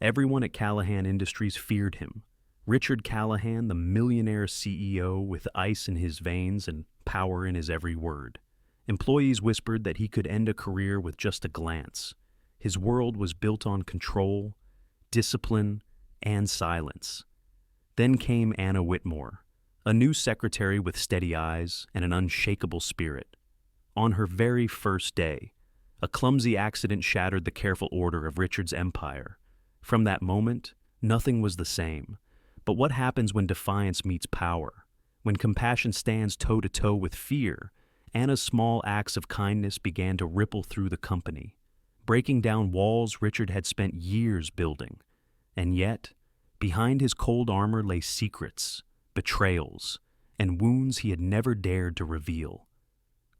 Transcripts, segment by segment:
Everyone at Callahan Industries feared him. Richard Callahan, the millionaire CEO with ice in his veins and power in his every word. Employees whispered that he could end a career with just a glance. His world was built on control, discipline, and silence. Then came Anna Whitmore, a new secretary with steady eyes and an unshakable spirit. On her very first day, a clumsy accident shattered the careful order of Richard's empire. From that moment, nothing was the same. But what happens when defiance meets power? When compassion stands toe-to-toe with fear, Anna's small acts of kindness began to ripple through the company, breaking down walls Richard had spent years building. And yet, behind his cold armor lay secrets, betrayals, and wounds he had never dared to reveal.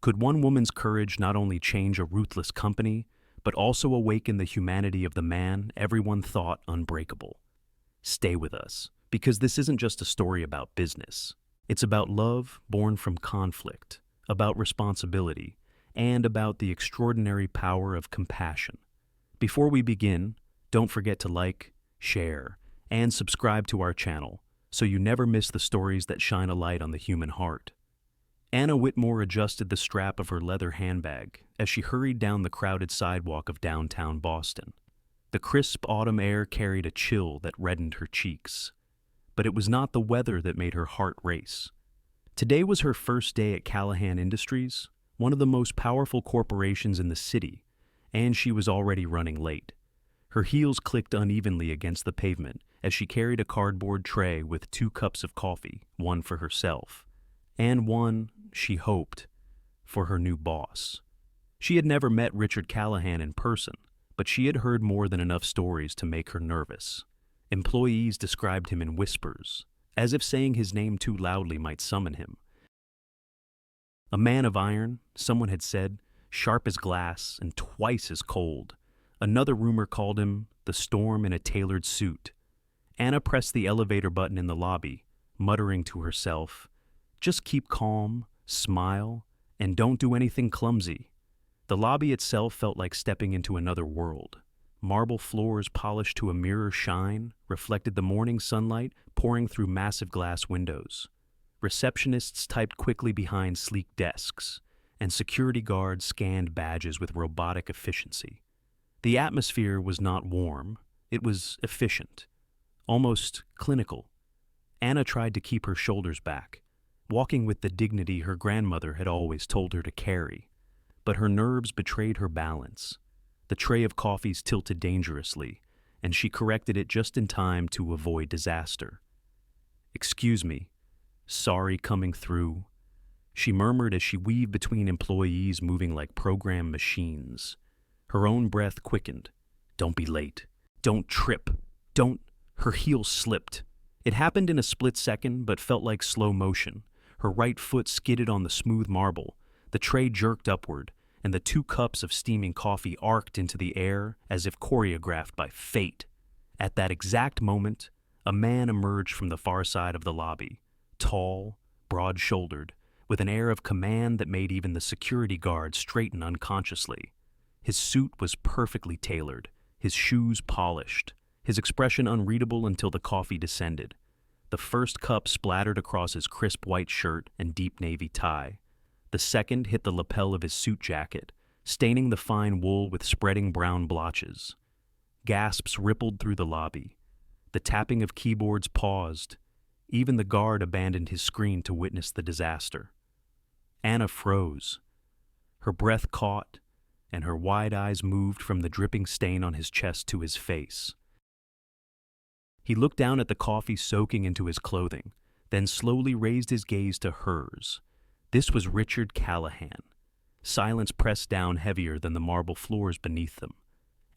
Could one woman's courage not only change a ruthless company, but also awaken the humanity of the man everyone thought unbreakable? Stay with us, because this isn't just a story about business. It's about love born from conflict, about responsibility, and about the extraordinary power of compassion. Before we begin, don't forget to like, share, and subscribe to our channel so you never miss the stories that shine a light on the human heart. Anna Whitmore adjusted the strap of her leather handbag as she hurried down the crowded sidewalk of downtown Boston. The crisp autumn air carried a chill that reddened her cheeks. But it was not the weather that made her heart race. Today was her first day at Callahan Industries, one of the most powerful corporations in the city, and she was already running late. Her heels clicked unevenly against the pavement as she carried a cardboard tray with 2 cups of coffee, one for herself, and one, she hoped, for her new boss. She had never met Richard Callahan in person, but she had heard more than enough stories to make her nervous. Employees described him in whispers, as if saying his name too loudly might summon him. A man of iron, someone had said, sharp as glass and twice as cold. Another rumor called him the storm in a tailored suit. Anna pressed the elevator button in the lobby, muttering to herself, "Just keep calm, smile, and don't do anything clumsy." The lobby itself felt like stepping into another world. Marble floors polished to a mirror shine reflected the morning sunlight pouring through massive glass windows. Receptionists typed quickly behind sleek desks, and security guards scanned badges with robotic efficiency. The atmosphere was not warm, it was efficient, almost clinical. Anna tried to keep her shoulders back, walking with the dignity her grandmother had always told her to carry. But her nerves betrayed her balance. The tray of coffees tilted dangerously, and she corrected it just in time to avoid disaster. "Excuse me, sorry coming through," she murmured as she weaved between employees moving like programmed machines. Her own breath quickened. "Don't be late. Don't trip. Don't—" Her heels slipped. It happened in a split second, but felt like slow motion. Her right foot skidded on the smooth marble. The tray jerked upward, and the 2 cups of steaming coffee arced into the air as if choreographed by fate. At that exact moment, a man emerged from the far side of the lobby, tall, broad-shouldered, with an air of command that made even the security guards straighten unconsciously. His suit was perfectly tailored, his shoes polished, his expression unreadable until the coffee descended. The first cup splattered across his crisp white shirt and deep navy tie. The second hit the lapel of his suit jacket, staining the fine wool with spreading brown blotches. Gasps rippled through the lobby. The tapping of keyboards paused. Even the guard abandoned his screen to witness the disaster. Anna froze. Her breath caught, and her wide eyes moved from the dripping stain on his chest to his face. He looked down at the coffee soaking into his clothing, then slowly raised his gaze to hers. This was Richard Callahan. Silence pressed down heavier than the marble floors beneath them.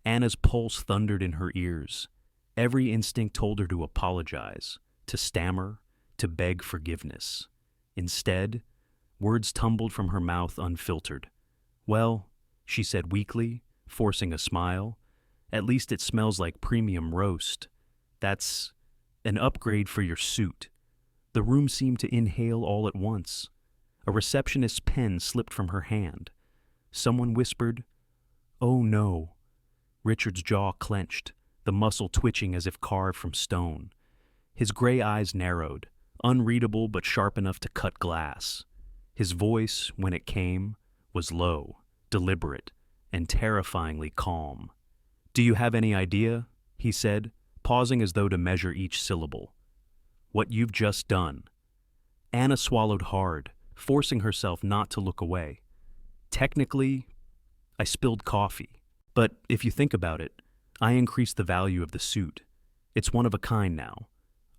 Anna's pulse thundered in her ears. Every instinct told her to apologize, to stammer, to beg forgiveness. Instead, words tumbled from her mouth unfiltered. "Well," she said weakly, forcing a smile, "at least it smells like premium roast. That's an upgrade for your suit." The room seemed to inhale all at once. A receptionist's pen slipped from her hand. Someone whispered, "Oh no." Richard's jaw clenched. the muscle twitching as if carved from stone. His gray eyes narrowed, unreadable but sharp enough to cut glass. His voice, when it came, was low, deliberate, and terrifyingly calm. "Do you have any idea," he said, pausing as though to measure each syllable, "what you've just done?" Anna swallowed hard, forcing herself not to look away. "Technically, I spilled coffee. But if you think about it, I increased the value of the suit. It's one of a kind now."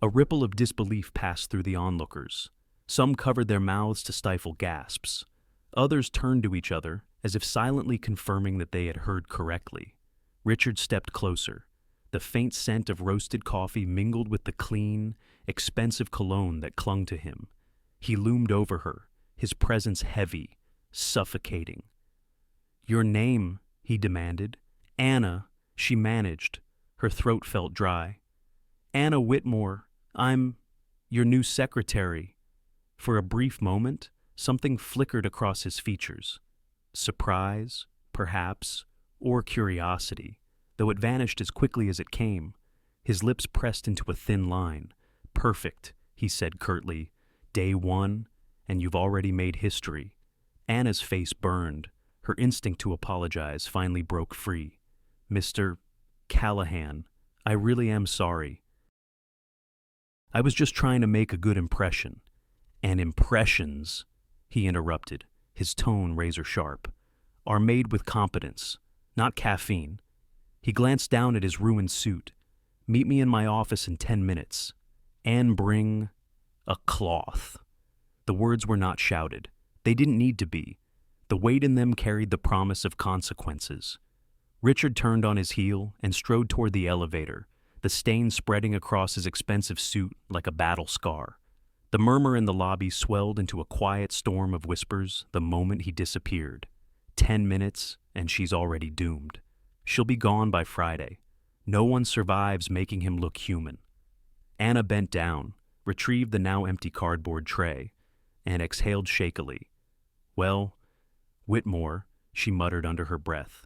A ripple of disbelief passed through the onlookers. Some covered their mouths to stifle gasps. Others turned to each other, as if silently confirming that they had heard correctly. Richard stepped closer. The faint scent of roasted coffee mingled with the clean, expensive cologne that clung to him. He loomed over her, his presence heavy, suffocating. "Your name," he demanded. "Anna," she managed. Her throat felt dry. "Anna Whitmore, I'm your new secretary." For a brief moment, something flickered across his features. Surprise, perhaps, or curiosity, though it vanished as quickly as it came. His lips pressed into a thin line. "Perfect," he said curtly. "Day one, and you've already made history." Anna's face burned. Her instinct to apologize finally broke free. "Mr. Callahan, I really am sorry. I was just trying to make a good impression." "And impressions," he interrupted, his tone razor sharp, "are made with competence, not caffeine." He glanced down at his ruined suit. "Meet me in my office in 10 minutes. And bring a cloth." The words were not shouted. They didn't need to be. The weight in them carried the promise of consequences. Richard turned on his heel and strode toward the elevator, the stain spreading across his expensive suit like a battle scar. The murmur in the lobby swelled into a quiet storm of whispers the moment he disappeared. 10 minutes, and she's already doomed. She'll be gone by Friday. No one survives making him look human. Anna bent down, retrieved the now empty cardboard tray, and exhaled shakily. "Well, Whitmore," she muttered under her breath.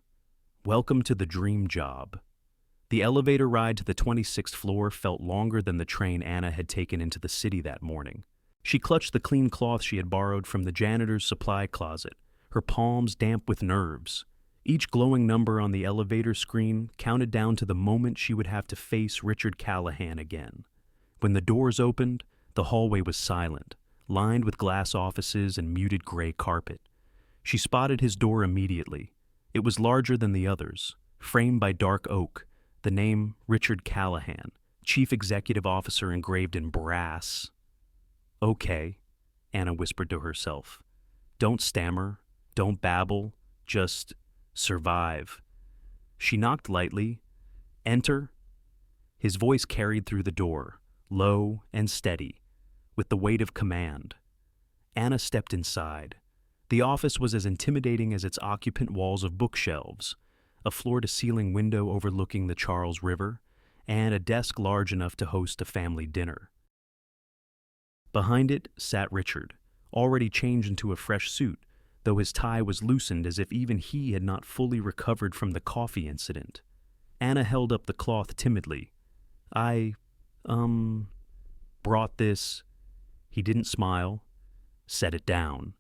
"Welcome to the dream job." The elevator ride to the 26th floor felt longer than the train Anna had taken into the city that morning. She clutched the clean cloth she had borrowed from the janitor's supply closet, her palms damp with nerves. Each glowing number on the elevator screen counted down to the moment she would have to face Richard Callahan again. When the doors opened, the hallway was silent, lined with glass offices and muted gray carpet. She spotted his door immediately. It was larger than the others, framed by dark oak, the name Richard Callahan, Chief Executive Officer engraved in brass. "Okay," Anna whispered to herself. "Don't stammer, don't babble, just survive." She knocked lightly. "Enter." His voice carried through the door, low and steady, with the weight of command. Anna stepped inside. The office was as intimidating as its occupant walls of bookshelves, a floor-to-ceiling window overlooking the Charles River, and a desk large enough to host a family dinner. Behind it sat Richard, already changed into a fresh suit, though his tie was loosened as if even he had not fully recovered from the coffee incident. Anna held up the cloth timidly. "I, brought this." He didn't smile. "Set it down."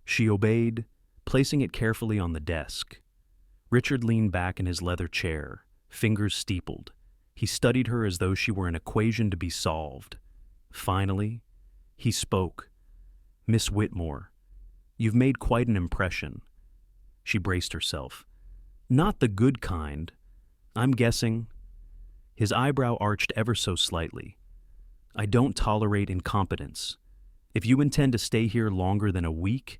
She obeyed, placing it carefully on the desk. Richard leaned back in his leather chair, fingers steepled. He studied her as though she were an equation to be solved. Finally, he spoke. "Miss Whitmore, you've made quite an impression." She braced herself. "Not the good kind. I'm guessing." His eyebrow arched ever so slightly. "I don't tolerate incompetence. If you intend to stay here longer than a week,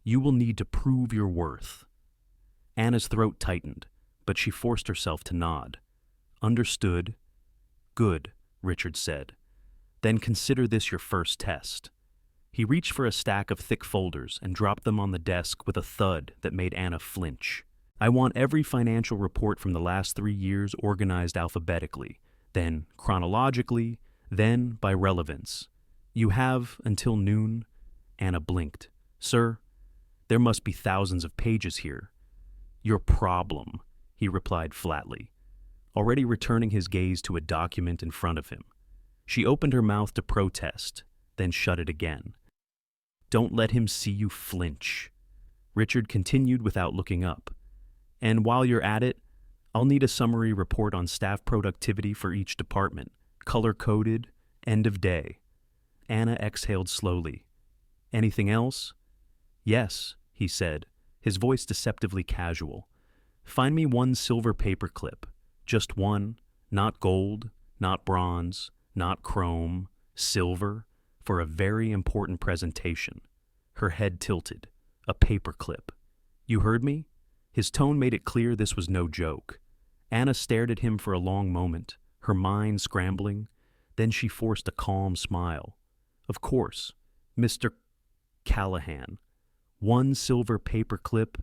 you will need to prove your worth." Anna's throat tightened, but she forced herself to nod. "Understood." "Good," Richard said. "Then consider this your first test." He reached for a stack of thick folders and dropped them on the desk with a thud that made Anna flinch. "I want every financial report from the last 3 years organized alphabetically, then chronologically, then by relevance. You have until noon." Anna blinked. "Sir, there must be thousands of pages here." "Your problem," he replied flatly. already returning his gaze to a document in front of him. She opened her mouth to protest, then shut it again. "Don't let him see you flinch," Richard continued without looking up. "And while you're at it, I'll need a summary report on staff productivity for each department, color-coded, end of day." Anna exhaled slowly. "Anything else?" "Yes," he said, his voice deceptively casual. "Find me one silver paperclip. Just one, not gold, not bronze, not chrome, silver, for a very important presentation." Her head tilted. A paperclip. "You heard me?" His tone made it clear this was no joke. Anna stared at him for a long moment, her mind scrambling. Then she forced a calm smile. "Of course, Mr. Callahan. One silver paperclip,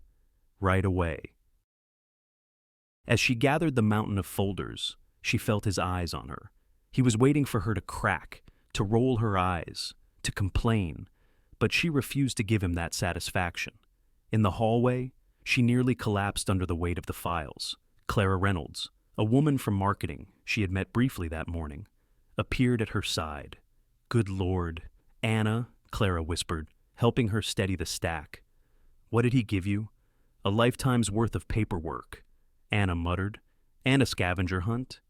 right away." As she gathered the mountain of folders, she felt his eyes on her. He was waiting for her to crack, to roll her eyes, to complain, but she refused to give him that satisfaction. In the hallway, she nearly collapsed under the weight of the files. Clara Reynolds, a woman from marketing she had met briefly that morning, appeared at her side. "Good Lord, Anna," Clara whispered, helping her steady the stack. "What did he give you?" "A lifetime's worth of paperwork," Anna muttered. "And a scavenger hunt?"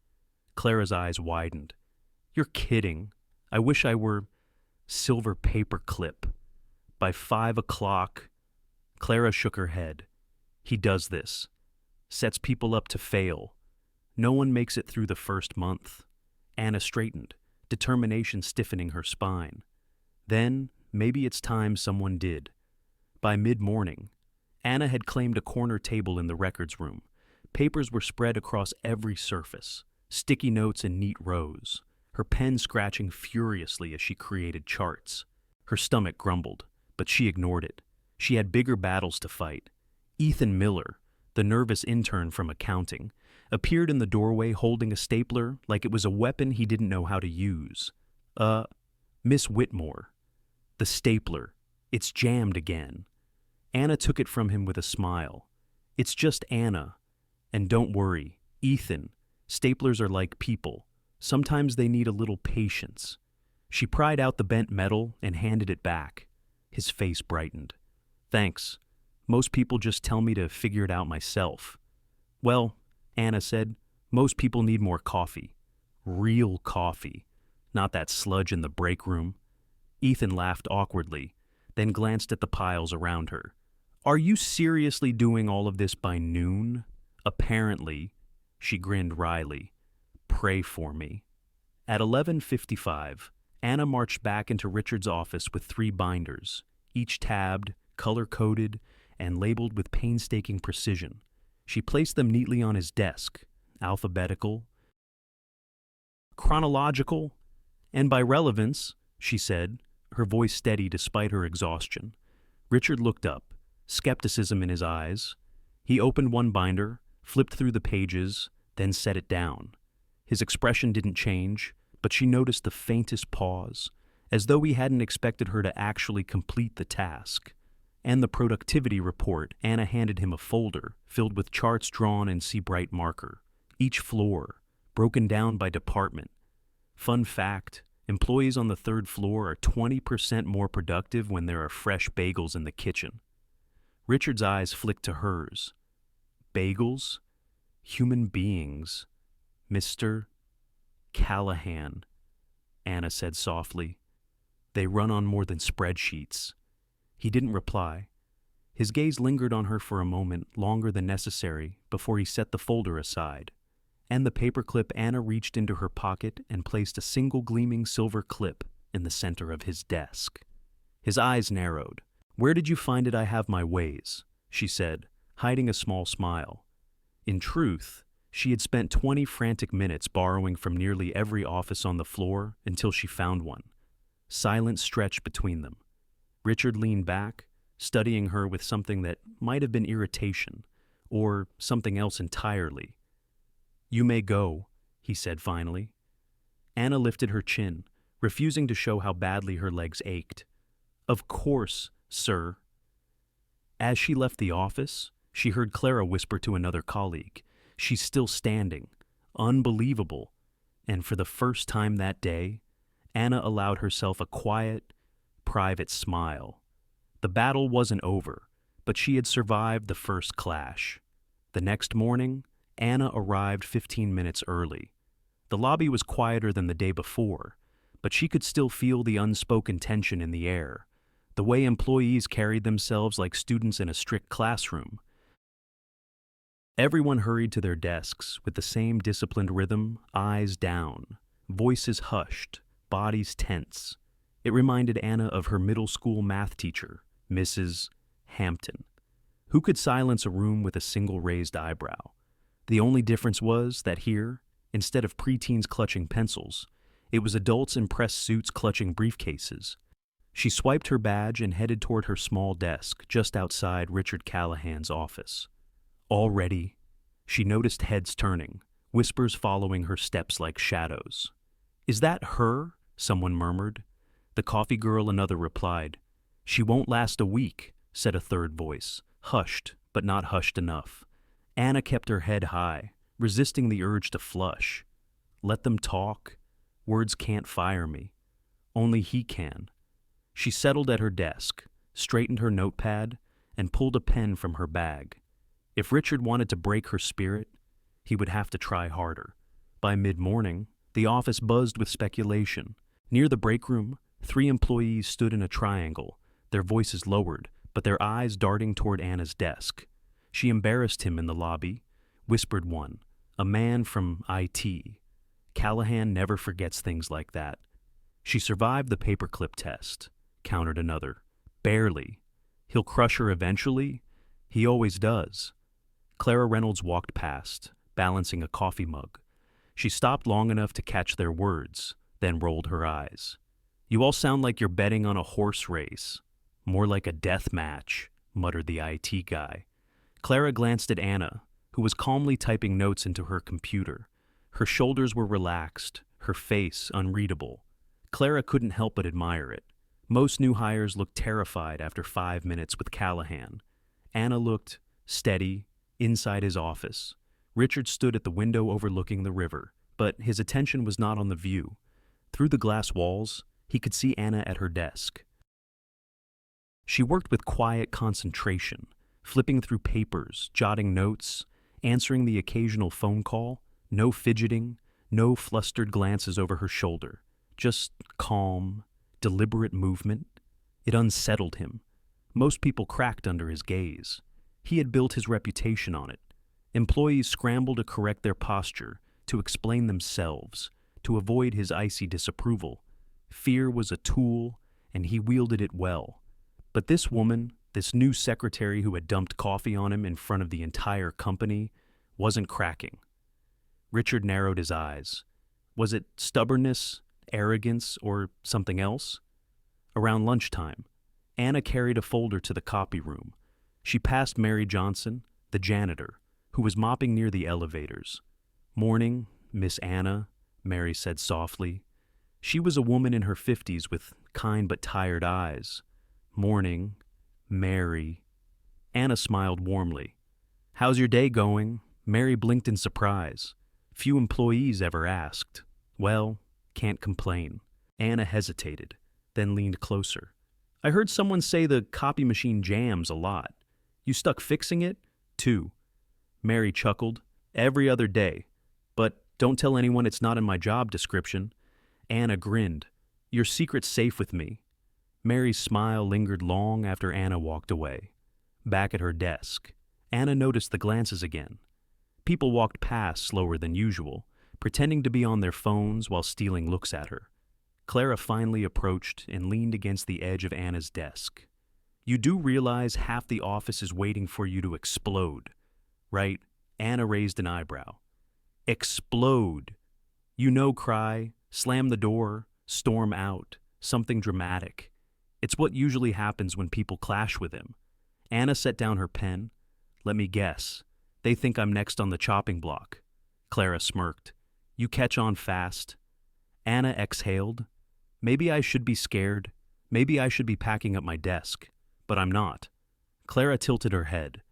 Clara's eyes widened. "You're kidding. I wish I were silver paper clip. By 5 o'clock. Clara shook her head. "He does this. Sets people up to fail. No one makes it through the first month." Anna straightened, determination stiffening her spine. "Then, maybe it's time someone did." By mid-morning, Anna had claimed a corner table in the records room. Papers were spread across every surface, sticky notes in neat rows, her pen scratching furiously as she created charts. Her stomach grumbled, but she ignored it. She had bigger battles to fight. Ethan Miller, the nervous intern from accounting, appeared in the doorway holding a stapler like it was a weapon he didn't know how to use. Miss Whitmore. The stapler. It's jammed again." Anna took it from him with a smile. "It's just Anna. And don't worry, Ethan, staplers are like people. Sometimes they need a little patience." She pried out the bent metal and handed it back. His face brightened. "Thanks. Most people just tell me to figure it out myself." "Well," Anna said, "most people need more coffee. Real coffee. Not that sludge in the break room." Ethan laughed awkwardly, then glanced at the piles around her. "Are you seriously doing all of this by noon?" "Apparently," she grinned wryly. "Pray for me." At 11:55, Anna marched back into Richard's office with 3 binders, each tabbed, color-coded, and labeled with painstaking precision. She placed them neatly on his desk, alphabetical, chronological, and by relevance, she said, her voice steady despite her exhaustion. Richard looked up, skepticism in his eyes. He opened one binder, flipped through the pages, then set it down. His expression didn't change, but she noticed the faintest pause, as though he hadn't expected her to actually complete the task. And the productivity report, Anna handed him a folder filled with charts drawn in Seabright marker, each floor, broken down by department. Fun fact, employees on the 3rd floor are 20% more productive when there are fresh bagels in the kitchen. Richard's eyes flicked to hers. "Bagels? Human beings. Mr. Callahan," Anna said softly. "They run on more than spreadsheets." He didn't reply. His gaze lingered on her for a moment, longer than necessary, before he set the folder aside. And the paperclip, Anna reached into her pocket and placed a single gleaming silver clip in the center of his desk. His eyes narrowed. "Where did you find it I have my ways?" she said, hiding a small smile. In truth, she had spent 20 frantic minutes borrowing from nearly every office on the floor until she found one. Silence stretched between them. Richard leaned back, studying her with something that might have been irritation, or something else entirely. "You may go," he said finally. Anna lifted her chin, refusing to show how badly her legs ached. "Of course, sir." As she left the office, she heard Clara whisper to another colleague, "She's still standing. Unbelievable. And for the first time that day, Anna allowed herself a quiet, private smile. The battle wasn't over, but she had survived the first clash. The next morning, Anna arrived 15 minutes early. The lobby was quieter than the day before, but she could still feel the unspoken tension in the air, the way employees carried themselves like students in a strict classroom. Everyone hurried to their desks with the same disciplined rhythm, eyes down, voices hushed, bodies tense. It reminded Anna of her middle school math teacher, Mrs. Hampton, who could silence a room with a single raised eyebrow. The only difference was that here, instead of preteens clutching pencils, it was adults in press suits clutching briefcases. She swiped her badge and headed toward her small desk just outside Richard Callahan's office. Already, she noticed heads turning, whispers following her steps like shadows. "Is that her?" someone murmured. "The coffee girl," another replied. "She won't last a week," said a third voice, hushed, but not hushed enough. Anna kept her head high, resisting the urge to flush. Let them talk. Words can't fire me. Only he can. She settled at her desk, straightened her notepad, and pulled a pen from her bag. If Richard wanted to break her spirit, he would have to try harder. By mid-morning, the office buzzed with speculation. Near the break room, 3 employees stood in a triangle, their voices lowered, but their eyes darting toward Anna's desk. She embarrassed him in the lobby, whispered one, a man from IT. Callahan never forgets things like that. She survived the paperclip test, countered another. Barely. He'll crush her eventually. He always does. Clara Reynolds walked past, balancing a coffee mug. She stopped long enough to catch their words, then rolled her eyes. "You all sound like you're betting on a horse race. More like a death match," muttered the IT guy. Clara glanced at Anna, who was calmly typing notes into her computer. Her shoulders were relaxed, her face unreadable. Clara couldn't help but admire it. Most new hires looked terrified after 5 minutes with Callahan. Anna looked steady, inside his office. Richard stood at the window overlooking the river, but his attention was not on the view. Through the glass walls, he could see Anna at her desk. She worked with quiet concentration, flipping through papers, jotting notes, answering the occasional phone call, no fidgeting, no flustered glances over her shoulder, just calm, deliberate movement. It unsettled him. Most people cracked under his gaze. He had built his reputation on it. Employees scrambled to correct their posture, to explain themselves, to avoid his icy disapproval. Fear was a tool, and he wielded it well. But this woman, this new secretary who had dumped coffee on him in front of the entire company, wasn't cracking. Richard narrowed his eyes. Was it stubbornness, arrogance, or something else? Around lunchtime, Anna carried a folder to the copy room. She passed Mary Johnson, the janitor, who was mopping near the elevators. "Morning, Miss Anna," Mary said softly. She was a woman in her 50s with kind but tired eyes. "Morning, Mary." Anna smiled warmly. "How's your day going?" Mary blinked in surprise. Few employees ever asked. "Well, can't complain." Anna hesitated, then leaned closer. "I heard someone say the copy machine jams a lot. You stuck fixing it?" "2." Mary chuckled. "Every other day. But don't tell anyone it's not in my job description." Anna grinned. "Your secret's safe with me." Mary's smile lingered long after Anna walked away. Back at her desk, Anna noticed the glances again. People walked past slower than usual, pretending to be on their phones while stealing looks at her. Clara finally approached and leaned against the edge of Anna's desk. "You do realize half the office is waiting for you to explode, right?" Anna raised an eyebrow. "Explode. You know, cry, slam the door, storm out, something dramatic. It's what usually happens when people clash with him." Anna set down her pen. "Let me guess. They think I'm next on the chopping block." Clara smirked. "You catch on fast." Anna exhaled. "Maybe I should be scared. Maybe I should be packing up my desk. But I'm not." Clara tilted her head.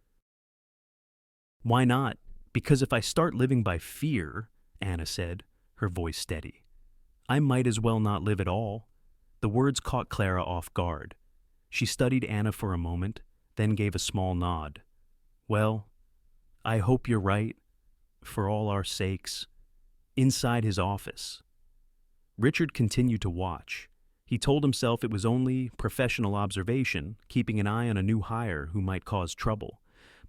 "Why not?" "Because if I start living by fear, Anna said, her voice steady. I might as well not live at all. The words caught Clara off guard. She studied Anna for a moment, then gave a small nod. Well, I hope you're right, for all our sakes. Inside his office. Richard continued to watch. He told himself it was only professional observation, keeping an eye on a new hire who might cause trouble.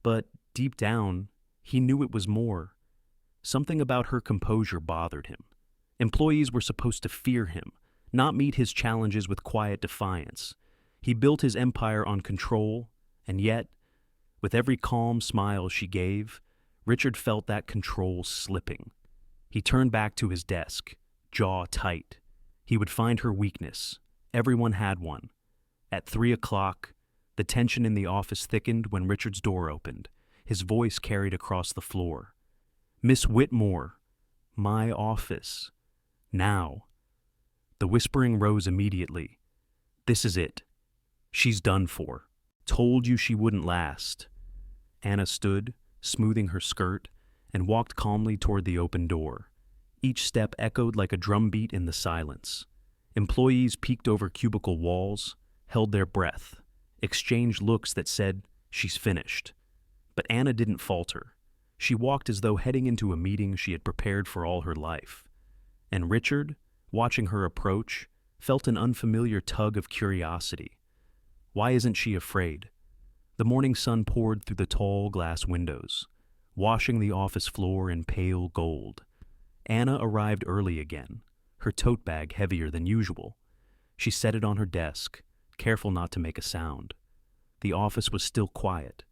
But deep down, he knew it was more. Something about her composure bothered him. Employees were supposed to fear him, not meet his challenges with quiet defiance. He built his empire on control, and yet, with every calm smile she gave, Richard felt that control slipping. He turned back to his desk, jaw tight. He would find her weakness. Everyone had one. At 3 o'clock, the tension in the office thickened when Richard's door opened. His voice carried across the floor. Miss Whitmore, my office. Now. The whispering rose immediately. This is it. She's done for. Told you she wouldn't last. Anna stood, smoothing her skirt, and walked calmly toward the open door. Each step echoed like a drumbeat in the silence. Employees peeked over cubicle walls, held their breath, exchanged looks that said, she's finished. But Anna didn't falter. She walked as though heading into a meeting she had prepared for all her life. And Richard, watching her approach, felt an unfamiliar tug of curiosity. Why isn't she afraid? The morning sun poured through the tall glass windows, washing the office floor in pale gold. Anna arrived early again, her tote bag heavier than usual. She set it on her desk, careful not to make a sound. The office was still quiet.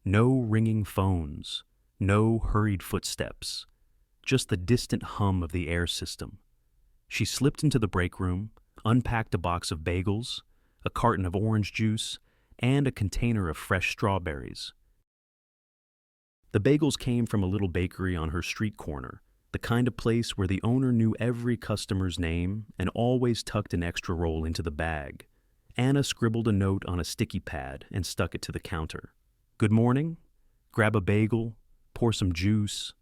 No ringing phones, no hurried footsteps, just the distant hum of the air system. She slipped into the break room, unpacked a box of bagels, a carton of orange juice, and a container of fresh strawberries. The bagels came from a little bakery on her street corner, the kind of place where the owner knew every customer's name and always tucked an extra roll into the bag. Anna scribbled a note on a sticky pad and stuck it to the counter. Good morning. Grab a bagel. Pour some juice.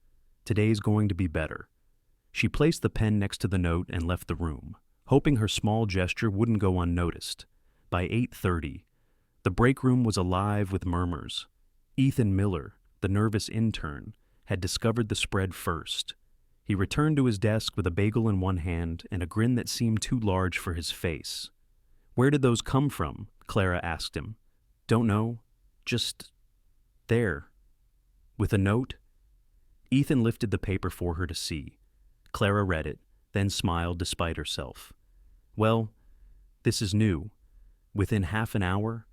Today's going to be better. She placed the pen next to the note and left the room, hoping her small gesture wouldn't go unnoticed. By 8:30, the break room was alive with murmurs. Ethan Miller, the nervous intern, had discovered the spread first. He returned to his desk with a bagel in one hand and a grin that seemed too large for his face. Where did those come from? Clara asked him. Don't know. Just there. With a note? Ethan lifted the paper for her to see. Clara read it, then smiled despite herself. Well, this is new. Within half an hour,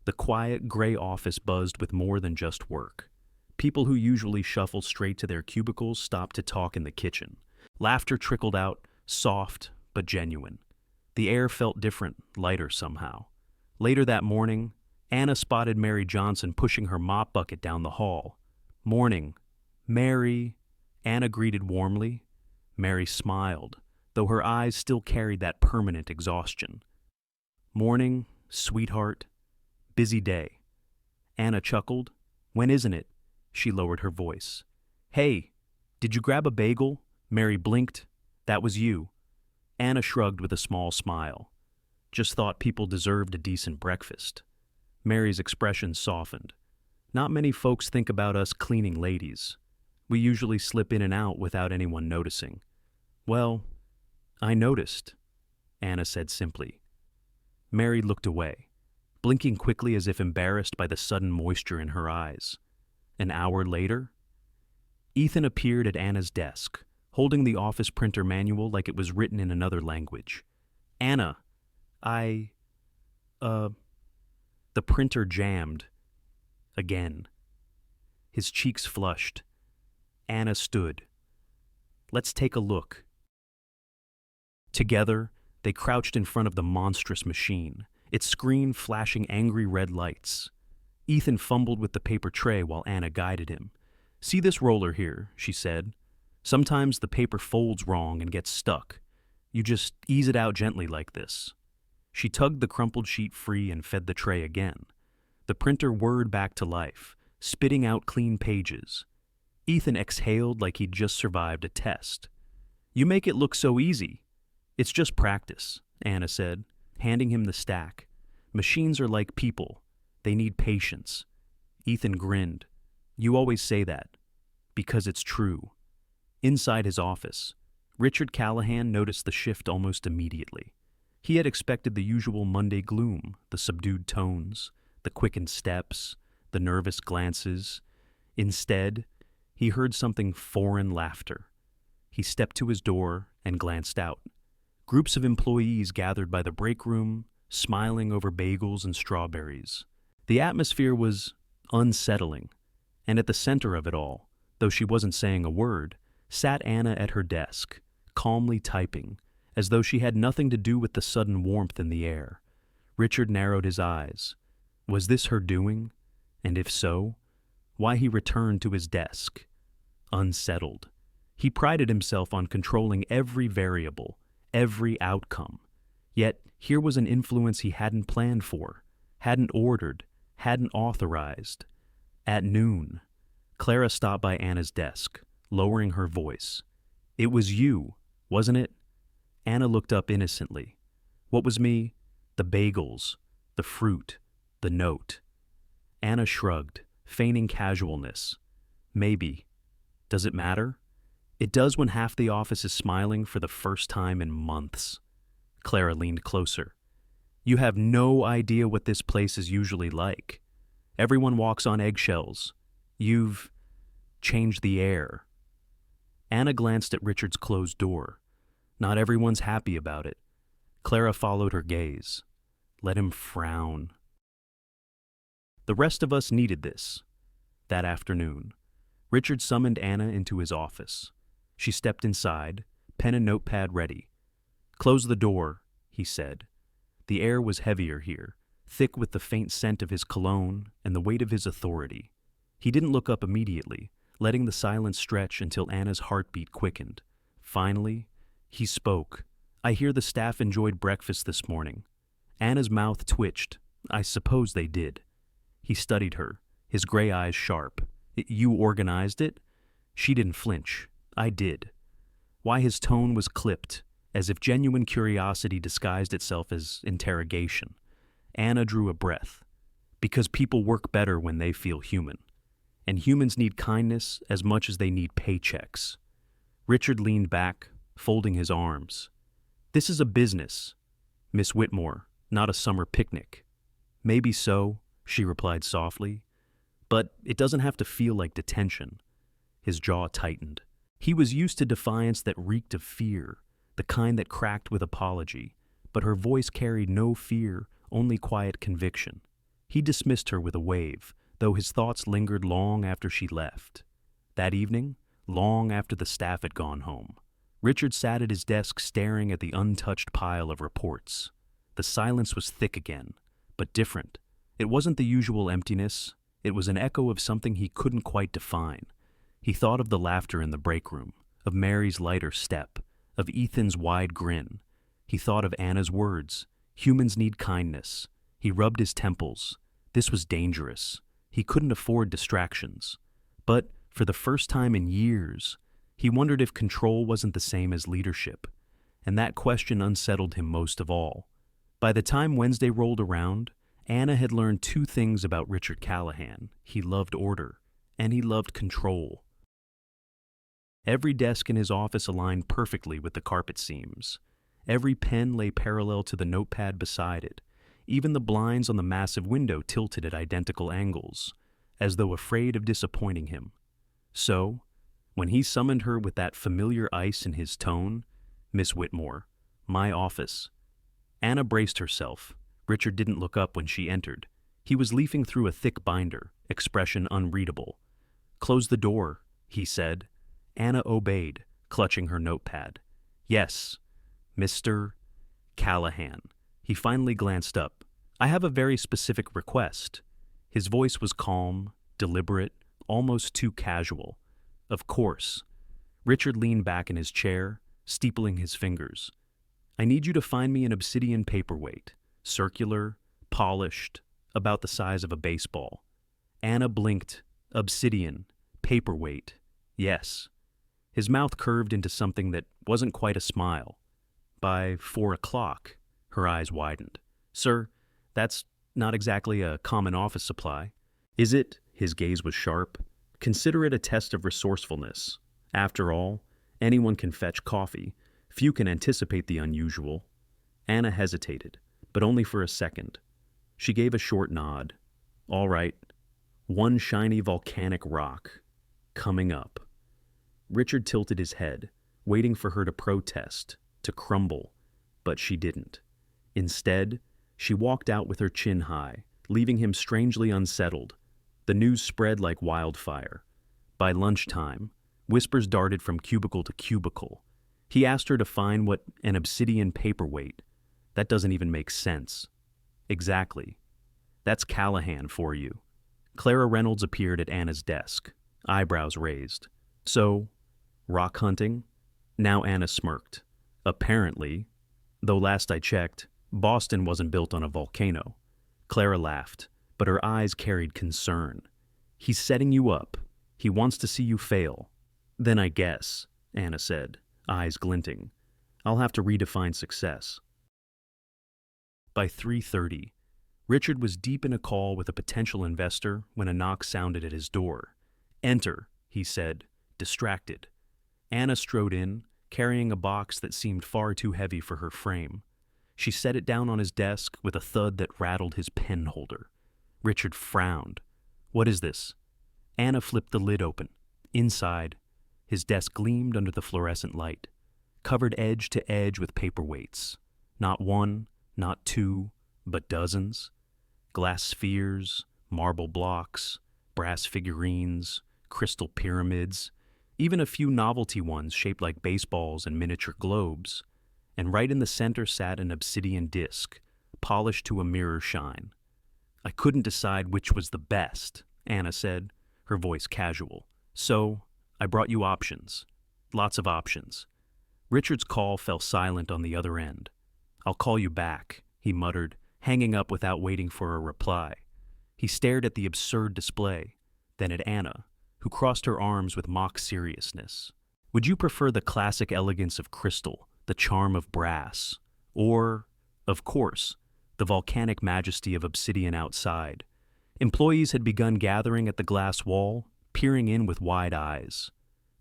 the quiet, gray office buzzed with more than just work. People who usually shuffle straight to their cubicles stopped to talk in the kitchen. Laughter trickled out, soft but genuine. The air felt different, lighter somehow. Later that morning, Anna spotted Mary Johnson pushing her mop bucket down the hall. Morning. Mary, Anna greeted warmly. Mary smiled, though her eyes still carried that permanent exhaustion. Morning, sweetheart. Busy day. Anna chuckled. When isn't it? She lowered her voice. Hey, did you grab a bagel? Mary blinked. That was you. Anna shrugged with a small smile. Just thought people deserved a decent breakfast. Mary's expression softened. Not many folks think about us cleaning ladies. We usually slip in and out without anyone noticing. Well, I noticed, Anna said simply. Mary looked away, blinking quickly as if embarrassed by the sudden moisture in her eyes. An hour later, Ethan appeared at Anna's desk, holding the office printer manual like it was written in another language. Anna, the printer jammed. Again. His cheeks flushed. Anna stood. Let's take a look. Together, they crouched in front of the monstrous machine, its screen flashing angry red lights. Ethan fumbled with the paper tray while Anna guided him. See this roller here, she said. Sometimes the paper folds wrong and gets stuck. You just ease it out gently like this. She tugged the crumpled sheet free and fed the tray again. The printer whirred back to life, spitting out clean pages. Ethan exhaled like he'd just survived a test. You make it look so easy. It's just practice, Anna said, handing him the stack. Machines are like people. They need patience. Ethan grinned. You always say that. Because it's true. Inside his office, Richard Callahan noticed the shift almost immediately. He had expected the usual Monday gloom, the subdued tones, the quickened steps, the nervous glances. Instead, he heard something foreign laughter. He stepped to his door and glanced out. Groups of employees gathered by the break room, smiling over bagels and strawberries. The atmosphere was unsettling, and at the center of it all, though she wasn't saying a word, sat Anna at her desk, calmly typing, as though she had nothing to do with the sudden warmth in the air. Richard narrowed his eyes. Was this her doing? And if so, why he returned to his desk, unsettled. He prided himself on controlling every variable, every outcome. Yet here was an influence he hadn't planned for, hadn't ordered, hadn't authorized. At noon, Clara stopped by Anna's desk, lowering her voice. It was you, wasn't it? Anna looked up innocently. What was me? The bagels, the fruit, the note. Anna shrugged, feigning casualness. Maybe. Does it matter? It does when half the office is smiling for the first time in months. Clara leaned closer. You have no idea what this place is usually like. Everyone walks on eggshells. You've changed the air. Anna glanced at Richard's closed door. Not everyone's happy about it. Clara followed her gaze. Let him frown. The rest of us needed this. That afternoon, Richard summoned Anna into his office. She stepped inside, pen and notepad ready. Close the door, he said. The air was heavier here, thick with the faint scent of his cologne and the weight of his authority. He didn't look up immediately, letting the silence stretch until Anna's heartbeat quickened. Finally, he spoke. I hear the staff enjoyed breakfast this morning. Anna's mouth twitched. I suppose they did. He studied her, his gray eyes sharp. You organized it? She didn't flinch. I did. Why his tone was clipped, as if genuine curiosity disguised itself as interrogation. Anna drew a breath. Because people work better when they feel human. And humans need kindness as much as they need paychecks. Richard leaned back, folding his arms. This is a business, Miss Whitmore, not a summer picnic. Maybe so, she replied softly, but it doesn't have to feel like detention. His jaw tightened. He was used to defiance that reeked of fear, the kind that cracked with apology, but her voice carried no fear, only quiet conviction. He dismissed her with a wave, though his thoughts lingered long after she left. That evening, long after the staff had gone home, Richard sat at his desk staring at the untouched pile of reports. The silence was thick again, but different. It wasn't the usual emptiness. It was an echo of something he couldn't quite define. He thought of the laughter in the break room, of Mary's lighter step, of Ethan's wide grin. He thought of Anna's words, humans need kindness. He rubbed his temples. This was dangerous. He couldn't afford distractions. But for the first time in years, he wondered if control wasn't the same as leadership, and that question unsettled him most of all. By the time Wednesday rolled around, Anna had learned two things about Richard Callahan. He loved order, and he loved control. Every desk in his office aligned perfectly with the carpet seams. Every pen lay parallel to the notepad beside it. Even the blinds on the massive window tilted at identical angles, as though afraid of disappointing him. So, when he summoned her with that familiar ice in his tone, Miss Whitmore, my office. Anna braced herself. Richard didn't look up when she entered. He was leafing through a thick binder, expression unreadable. Close the door, he said. Anna obeyed, clutching her notepad. Yes, Mr. Callahan. He finally glanced up. I have a very specific request. His voice was calm, deliberate, almost too casual. Of course. Richard leaned back in his chair, steepling his fingers. I need you to find me an obsidian paperweight, circular, polished, about the size of a baseball. Anna blinked. Obsidian, paperweight. Yes. His mouth curved into something that wasn't quite a smile. By 4 o'clock, her eyes widened. Sir, that's not exactly a common office supply. Is it? His gaze was sharp. Consider it a test of resourcefulness. After all, anyone can fetch coffee. Few can anticipate the unusual. Anna hesitated, but only for a second. She gave a short nod. All right. One shiny volcanic rock. Coming up. Richard tilted his head, waiting for her to protest, to crumble, but she didn't. Instead, she walked out with her chin high, leaving him strangely unsettled. The news spread like wildfire. By lunchtime, whispers darted from cubicle to cubicle. He asked her to find what an obsidian paperweight. That doesn't even make sense. Exactly. That's Callahan for you. Clara Reynolds appeared at Anna's desk, eyebrows raised. So, rock hunting? Now Anna smirked. Apparently, though last I checked, Boston wasn't built on a volcano. Clara laughed, but her eyes carried concern. He's setting you up. He wants to see you fail. Then I guess, Anna said, eyes glinting. I'll have to redefine success. By 3:30, Richard was deep in a call with a potential investor when a knock sounded at his door. Enter, he said, distracted. Anna strode in, carrying a box that seemed far too heavy for her frame. She set it down on his desk with a thud that rattled his pen holder. Richard frowned. What is this? Anna flipped the lid open. Inside, his desk gleamed under the fluorescent light, covered edge to edge with paperweights. Not one, not two, but dozens. Glass spheres, marble blocks, brass figurines, crystal pyramids, even a few novelty ones shaped like baseballs and miniature globes. And right in the center sat an obsidian disc, polished to a mirror shine. I couldn't decide which was the best, Anna said, her voice casual. So, I brought you options. Lots of options. Richard's call fell silent on the other end. I'll call you back, he muttered, hanging up without waiting for a reply. He stared at the absurd display, then at Anna, who crossed her arms with mock seriousness. Would you prefer the classic elegance of crystal, the charm of brass, or, of course, the volcanic majesty of obsidian outside? Employees had begun gathering at the glass wall, peering in with wide eyes.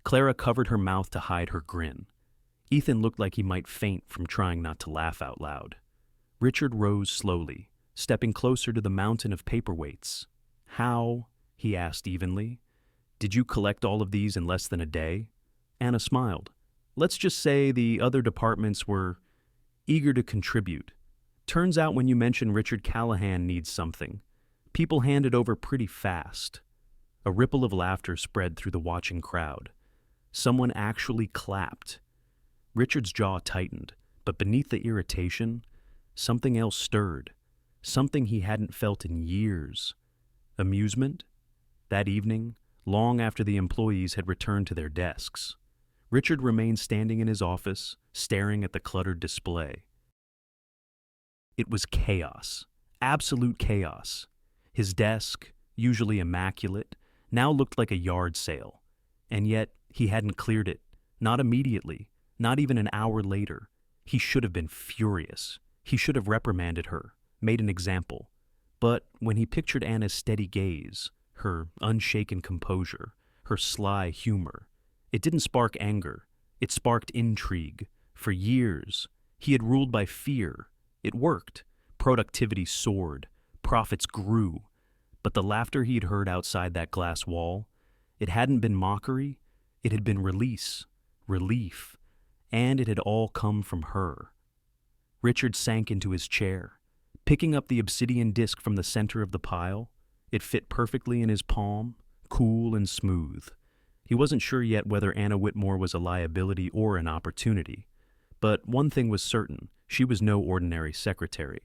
Clara covered her mouth to hide her grin. Ethan looked like he might faint from trying not to laugh out loud. Richard rose slowly, stepping closer to the mountain of paperweights. How, he asked evenly, did you collect all of these in less than a day? Anna smiled. Let's just say the other departments were eager to contribute. Turns out when you mention Richard Callahan needs something, people hand it over pretty fast. A ripple of laughter spread through the watching crowd. Someone actually clapped. Richard's jaw tightened, but beneath the irritation, something else stirred, something he hadn't felt in years. Amusement? That evening, long after the employees had returned to their desks, Richard remained standing in his office, staring at the cluttered display. It was chaos, absolute chaos. His desk, usually immaculate, now looked like a yard sale. And yet, he hadn't cleared it, not immediately, not even an hour later. He should have been furious. He should have reprimanded her, made an example. But when he pictured Anna's steady gaze, her unshaken composure, her sly humor, it didn't spark anger. It sparked intrigue. For years, he had ruled by fear. It worked. Productivity soared. Profits grew. But the laughter he'd heard outside that glass wall, it hadn't been mockery. It had been release, relief, and it had all come from her. Richard sank into his chair, picking up the obsidian disc from the center of the pile. It fit perfectly in his palm, cool and smooth. He wasn't sure yet whether Anna Whitmore was a liability or an opportunity. But one thing was certain, she was no ordinary secretary.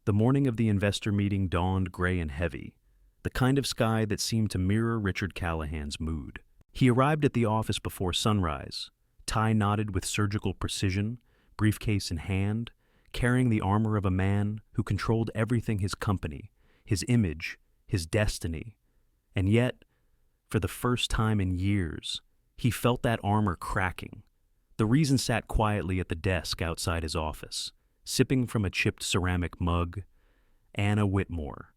The morning of the investor meeting dawned gray and heavy, the kind of sky that seemed to mirror Richard Callahan's mood. He arrived at the office before sunrise, tie knotted with surgical precision, briefcase in hand, carrying the armor of a man who controlled everything his company, his image, his destiny. And yet, for the first time in years, He felt that armor cracking. The reason sat quietly at the desk outside his office, sipping from a chipped ceramic mug. Anna Whitmore.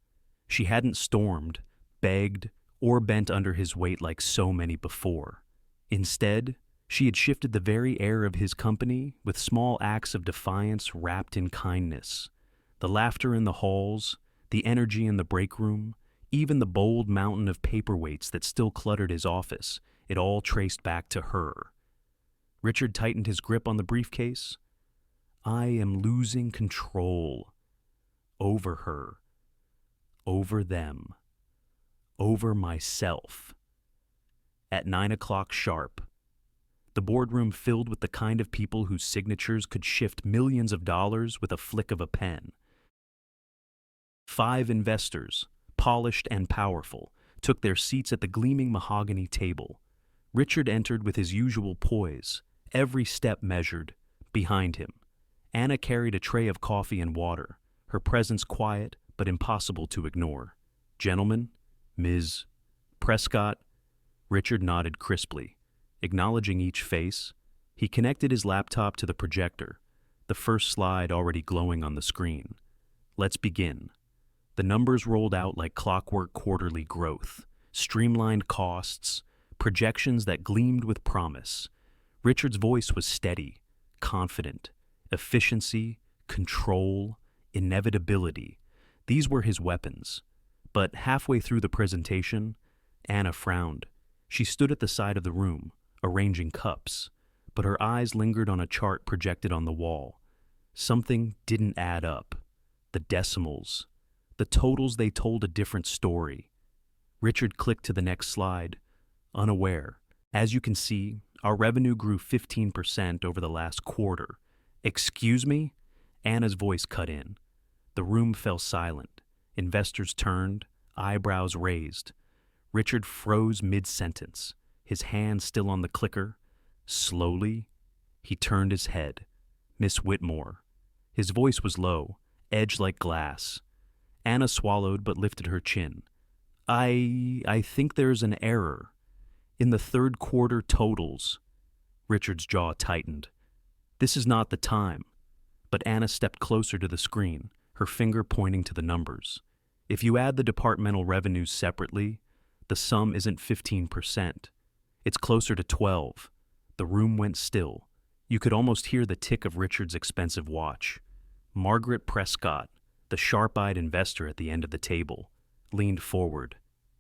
She hadn't stormed, begged, or bent under his weight like so many before. Instead, she had shifted the very air of his company with small acts of defiance wrapped in kindness. The laughter in the halls, the energy in the break room, even the bold mountain of paperweights that still cluttered his office, it all traced back to her. Richard tightened his grip on the briefcase. I am losing control. Over her. Over them. Over myself. At 9 o'clock sharp, the boardroom filled with the kind of people whose signatures could shift millions of dollars with a flick of a pen. 5 investors, polished and powerful, took their seats at the gleaming mahogany table. Richard entered with his usual poise, every step measured. Behind him, Anna carried a tray of coffee and water, her presence quiet but impossible to ignore. Gentlemen, Ms. Prescott. Richard nodded crisply. Acknowledging each face, he connected his laptop to the projector, the first slide already glowing on the screen. Let's begin. The numbers rolled out like clockwork: quarterly growth, streamlined costs, projections that gleamed with promise. Richard's voice was steady, confident. Efficiency, control, inevitability. These were his weapons. But halfway through the presentation, Anna frowned. She stood at the side of the room, arranging cups, but her eyes lingered on a chart projected on the wall. Something didn't add up. The decimals. The totals, they told a different story. Richard clicked to the next slide, unaware. As you can see, our revenue grew 15% over the last quarter. Excuse me? Anna's voice cut in. The room fell silent. Investors turned, eyebrows raised. Richard froze mid-sentence, his hand still on the clicker. Slowly, he turned his head. Miss Whitmore. His voice was low, edged like glass. Anna swallowed but lifted her chin. I think there's an error. In the third quarter totals. Richard's jaw tightened. This is not the time. But Anna stepped closer to the screen, her finger pointing to the numbers. If you add the departmental revenues separately, the sum isn't 15%. It's closer to 12. The room went still. You could almost hear the tick of Richard's expensive watch. Margaret Prescott, the sharp-eyed investor at the end of the table, leaned forward.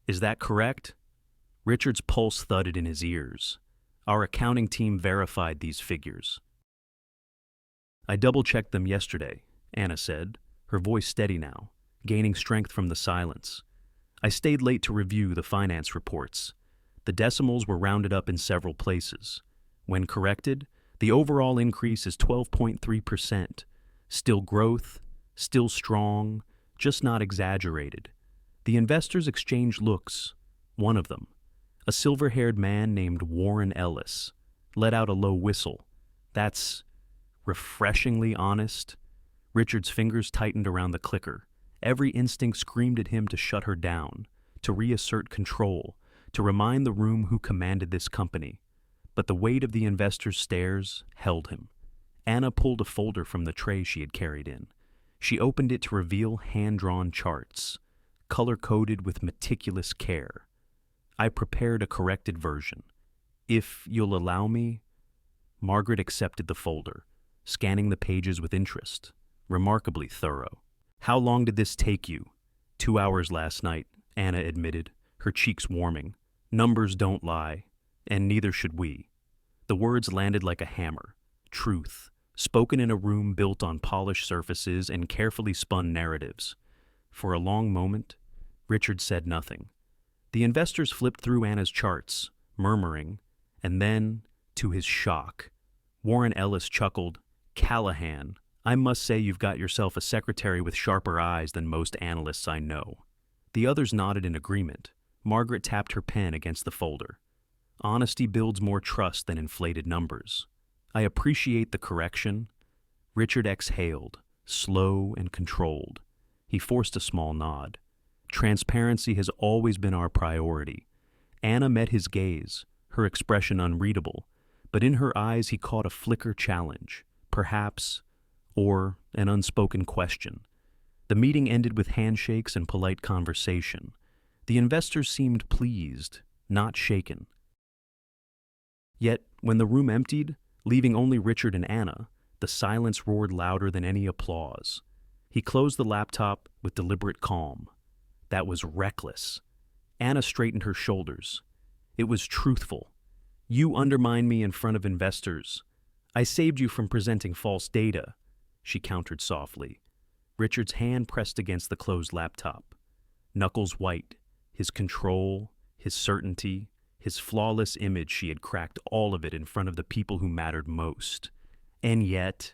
Is that correct? Richard's pulse thudded in his ears. Our accounting team verified these figures. I double-checked them yesterday, Anna said, her voice steady now, gaining strength from the silence. I stayed late to review the finance reports. The decimals were rounded up in several places. When corrected, the overall increase is 12.3%. Still growth, still strong, just not exaggerated. The investors exchanged looks. One of them, a silver-haired man named Warren Ellis, let out a low whistle. That's refreshingly honest. Richard's fingers tightened around the clicker. Every instinct screamed at him to shut her down, to reassert control, to remind the room who commanded this company. But the weight of the investor's stares held him. Anna pulled a folder from the tray she had carried in. She opened it to reveal hand-drawn charts, color-coded with meticulous care. I prepared a corrected version. If you'll allow me. Margaret accepted the folder, scanning the pages with interest, remarkably thorough. How long did this take you? 2 hours last night, Anna admitted, her cheeks warming. Numbers don't lie, and neither should we. The words landed like a hammer. Truth, spoken in a room built on polished surfaces and carefully spun narratives. For a long moment, Richard said nothing. The investors flipped through Anna's charts, murmuring, and then, to his shock, Warren Ellis chuckled. Callahan, I must say you've got yourself a secretary with sharper eyes than most analysts I know. The others nodded in agreement. Margaret tapped her pen against the folder. Honesty builds more trust than inflated numbers. I appreciate the correction. Richard exhaled, slow and controlled. He forced a small nod. Transparency has always been our priority. Anna met his gaze, her expression unreadable, but in her eyes he caught a flicker challenge, perhaps, or an unspoken question. The meeting ended with handshakes and polite conversation. The investors seemed pleased, not shaken. Yet, when the room emptied, leaving only Richard and Anna, the silence roared louder than any applause. He closed the laptop with deliberate calm. That was reckless. Anna straightened her shoulders. It was truthful. You undermined me in front of investors. I saved you from presenting false data, she countered softly. Richard's hand pressed against the closed laptop. Knuckles white, his control, his certainty, his flawless image. She had cracked all of it in front of the people who mattered most. And yet,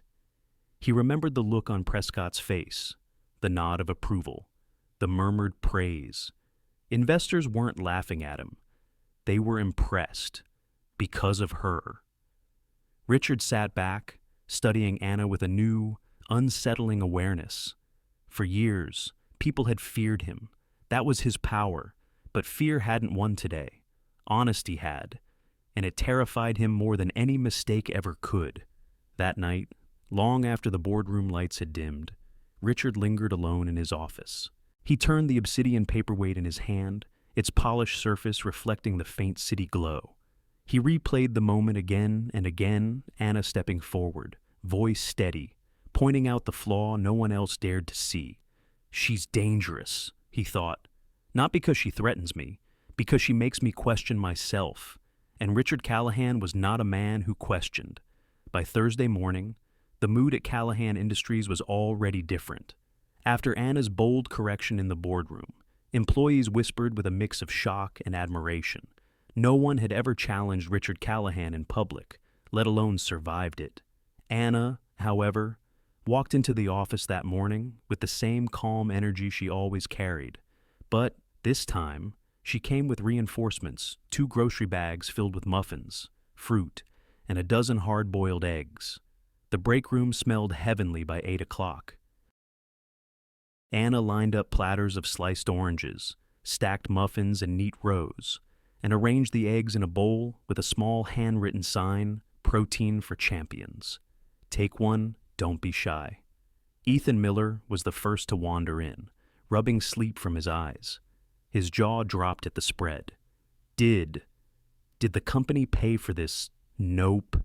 he remembered the look on Prescott's face, the nod of approval, the murmured praise. Investors weren't laughing at him. They were impressed, because of her. Richard sat back, studying Anna with a new, unsettling awareness. For years, people had feared him. That was his power, but fear hadn't won today. Honesty had, and it terrified him more than any mistake ever could. That night, long after the boardroom lights had dimmed, Richard lingered alone in his office. He turned the obsidian paperweight in his hand, its polished surface reflecting the faint city glow. He replayed the moment again and again, Anna stepping forward, voice steady, pointing out the flaw no one else dared to see. She's dangerous, he thought. Not because she threatens me, because she makes me question myself. And Richard Callahan was not a man who questioned. By Thursday morning, the mood at Callahan Industries was already different. After Anna's bold correction in the boardroom, employees whispered with a mix of shock and admiration. No one had ever challenged Richard Callahan in public, let alone survived it. Anna, however, walked into the office that morning with the same calm energy she always carried. But this time, she came with reinforcements, 2 grocery bags filled with muffins, fruit, and a dozen hard-boiled eggs. The break room smelled heavenly by 8 o'clock. Anna lined up platters of sliced oranges, stacked muffins in neat rows, and arranged the eggs in a bowl with a small handwritten sign, "Protein for Champions." Take one, don't be shy. Ethan Miller was the first to wander in, rubbing sleep from his eyes. His jaw dropped at the spread. Did the company pay for this? Nope.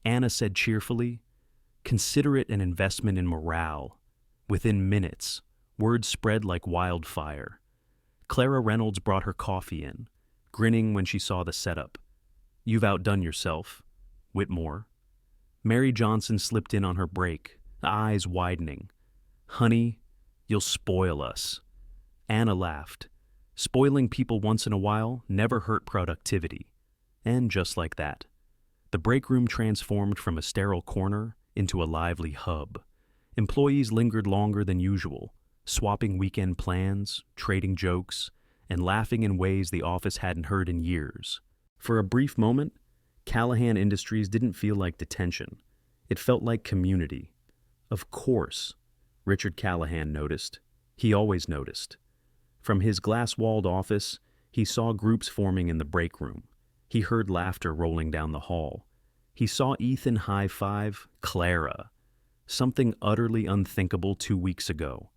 Anna said cheerfully, "Consider it an investment in morale." Within minutes, word spread like wildfire. Clara Reynolds brought her coffee in, grinning when she saw the setup. "You've outdone yourself, Whitmore." Mary Johnson slipped in on her break, eyes widening. "Honey, you'll spoil us." Anna laughed. Spoiling people once in a while never hurt productivity. And just like that, the break room transformed from a sterile corner into a lively hub. Employees lingered longer than usual, swapping weekend plans, trading jokes, and laughing in ways the office hadn't heard in years. For a brief moment, Callahan Industries didn't feel like detention. It felt like community. Of course, Richard Callahan noticed. He always noticed. From his glass-walled office, he saw groups forming in the break room. He heard laughter rolling down the hall. He saw Ethan high-five Clara, something utterly unthinkable 2 weeks ago.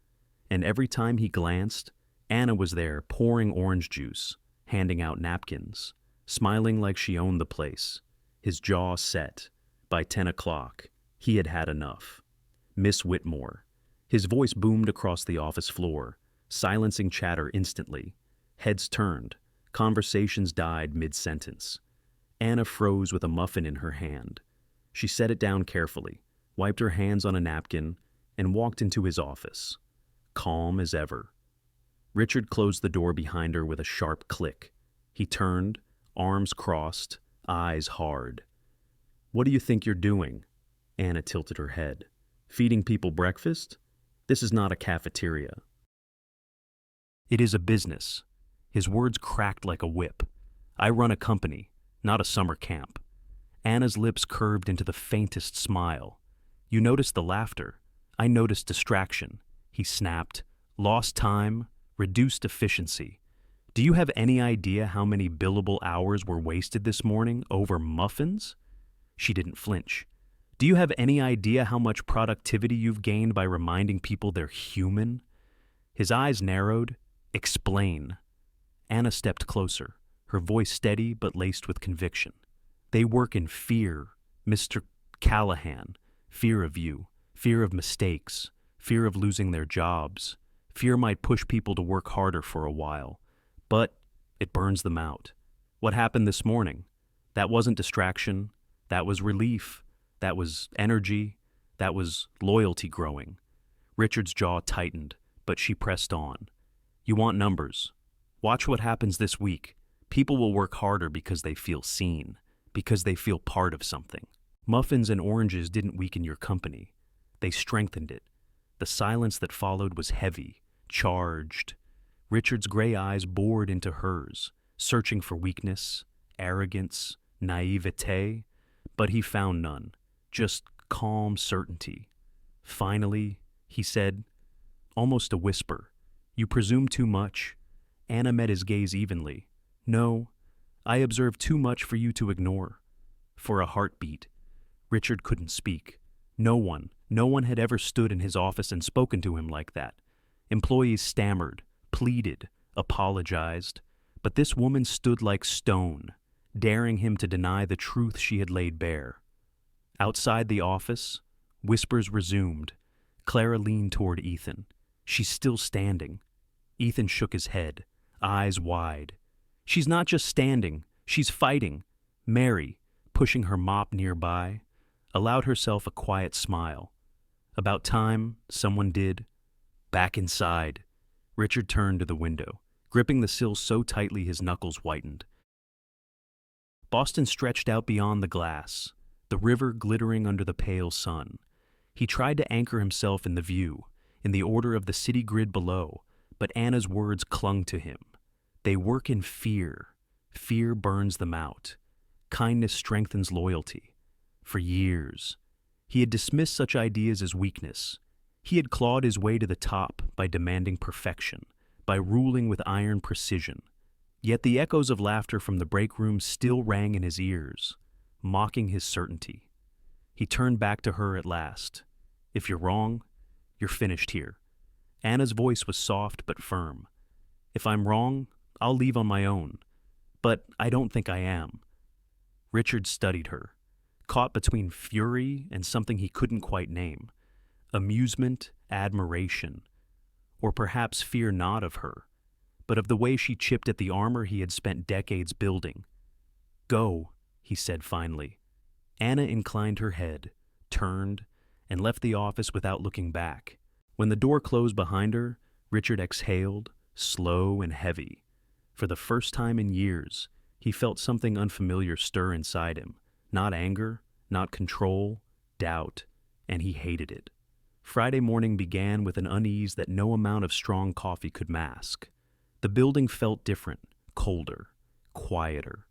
And every time he glanced, Anna was there pouring orange juice, handing out napkins, smiling like she owned the place. His jaw set. By 10 o'clock, he had had enough. Miss Whitmore. His voice boomed across the office floor, silencing chatter instantly. Heads turned. Conversations died mid-sentence. Anna froze with a muffin in her hand. She set it down carefully, wiped her hands on a napkin, and walked into his office, calm as ever. Richard closed the door behind her with a sharp click. He turned, arms crossed, eyes hard. "What do you think you're doing?" Anna tilted her head. "Feeding people breakfast? This is not a cafeteria." "It is a business." His words cracked like a whip. "I run a company, not a summer camp." Anna's lips curved into the faintest smile. "You noticed the laughter. I noticed distraction." He snapped. "Lost time, reduced efficiency. Do you have any idea how many billable hours were wasted this morning over muffins? She didn't flinch. Do you have any idea how much productivity you've gained by reminding people they're human? His eyes narrowed. Explain. Anna stepped closer, her voice steady but laced with conviction. They work in fear, Mr. Callahan. Fear of you, fear of mistakes, fear of losing their jobs. Fear might push people to work harder for a while, but it burns them out. What happened this morning? That wasn't distraction. That was relief. That was energy. That was loyalty growing. Richard's jaw tightened, but she pressed on. You want numbers. Watch what happens this week. People will work harder because they feel seen, because they feel part of something. Muffins and oranges didn't weaken your company. They strengthened it. The silence that followed was heavy, charged. Richard's gray eyes bored into hers, searching for weakness, arrogance, naivete, but he found none, just calm certainty. Finally, he said, almost a whisper, "You presume too much." Anna met his gaze evenly. "No, I observe too much for you to ignore." For a heartbeat. Richard couldn't speak. No one had ever stood in his office and spoken to him like that. Employees stammered, pleaded, apologized, but this woman stood like stone, daring him to deny the truth she had laid bare. Outside the office, whispers resumed. Clara leaned toward Ethan. She's still standing. Ethan shook his head, eyes wide. She's not just standing, she's fighting. Mary, pushing her mop nearby, allowed herself a quiet smile. About time, someone did. Back inside. Richard turned to the window, gripping the sill so tightly his knuckles whitened. Boston stretched out beyond the glass, the river glittering under the pale sun. He tried to anchor himself in the view, in the order of the city grid below, but Anna's words clung to him. They work in fear. Fear burns them out. Kindness strengthens loyalty. For years, he had dismissed such ideas as weakness. He had clawed his way to the top by demanding perfection, by ruling with iron precision. Yet the echoes of laughter from the break room still rang in his ears, mocking his certainty. He turned back to her at last. "If you're wrong, you're finished here." Anna's voice was soft but firm. "If I'm wrong, I'll leave on my own. But I don't think I am." Richard studied her, caught between fury and something he couldn't quite name. Amusement, admiration, or perhaps fear not of her, but of the way she chipped at the armor he had spent decades building. "Go," he said finally. Anna inclined her head, turned, and left the office without looking back. When the door closed behind her, Richard exhaled, slow and heavy. For the first time in years, he felt something unfamiliar stir inside him. Not anger, not control, doubt, and he hated it. Friday morning began with an unease that no amount of strong coffee could mask. The building felt different, colder, quieter.